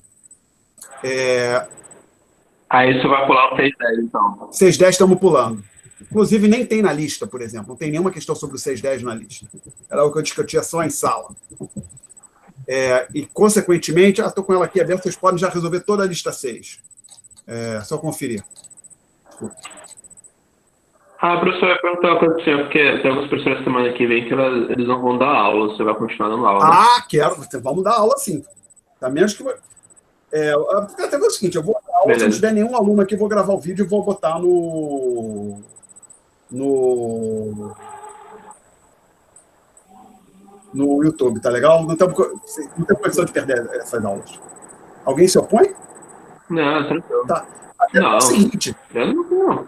Aí você vai pular o 6-10, então. 6-10 estamos pulando. Inclusive, nem tem na lista, por exemplo. Não tem nenhuma questão sobre o 6-10 na lista. Era o que eu discutia só em sala. E, consequentemente, estou com ela aqui aberta, vocês podem já resolver toda a lista 6. Só conferir. Professor, eu ia perguntar uma coisa assim, porque tem algumas pessoas semana que vem que eles não vão dar aula, você vai continuar dando aula. Né? Quero. Vamos dar aula, sim. A menos que... até o seguinte, eu vou dar aula, se não tiver nenhum aluno aqui, eu vou gravar o vídeo e vou botar no YouTube, tá legal? Não tem condição de perder essas aulas. Alguém se opõe? Não, tranquilo. Tá. Até não. É o seguinte... Não.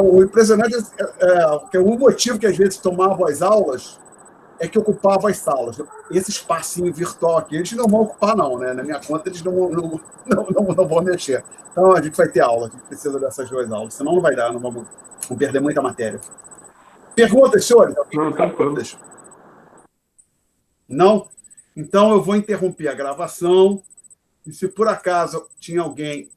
O impressionante é o motivo que às vezes tomava as aulas é que ocupava as salas. Esse espacinho virtual aqui, eles não vão ocupar, não, né? Na minha conta, eles não vão mexer. Então, a gente vai ter aula, a gente precisa dessas 2 aulas, senão não vai dar, não vamos perder muita matéria. Perguntas, senhores? Não, tranquilo. Não? Então, eu vou interromper a gravação, e se por acaso tinha alguém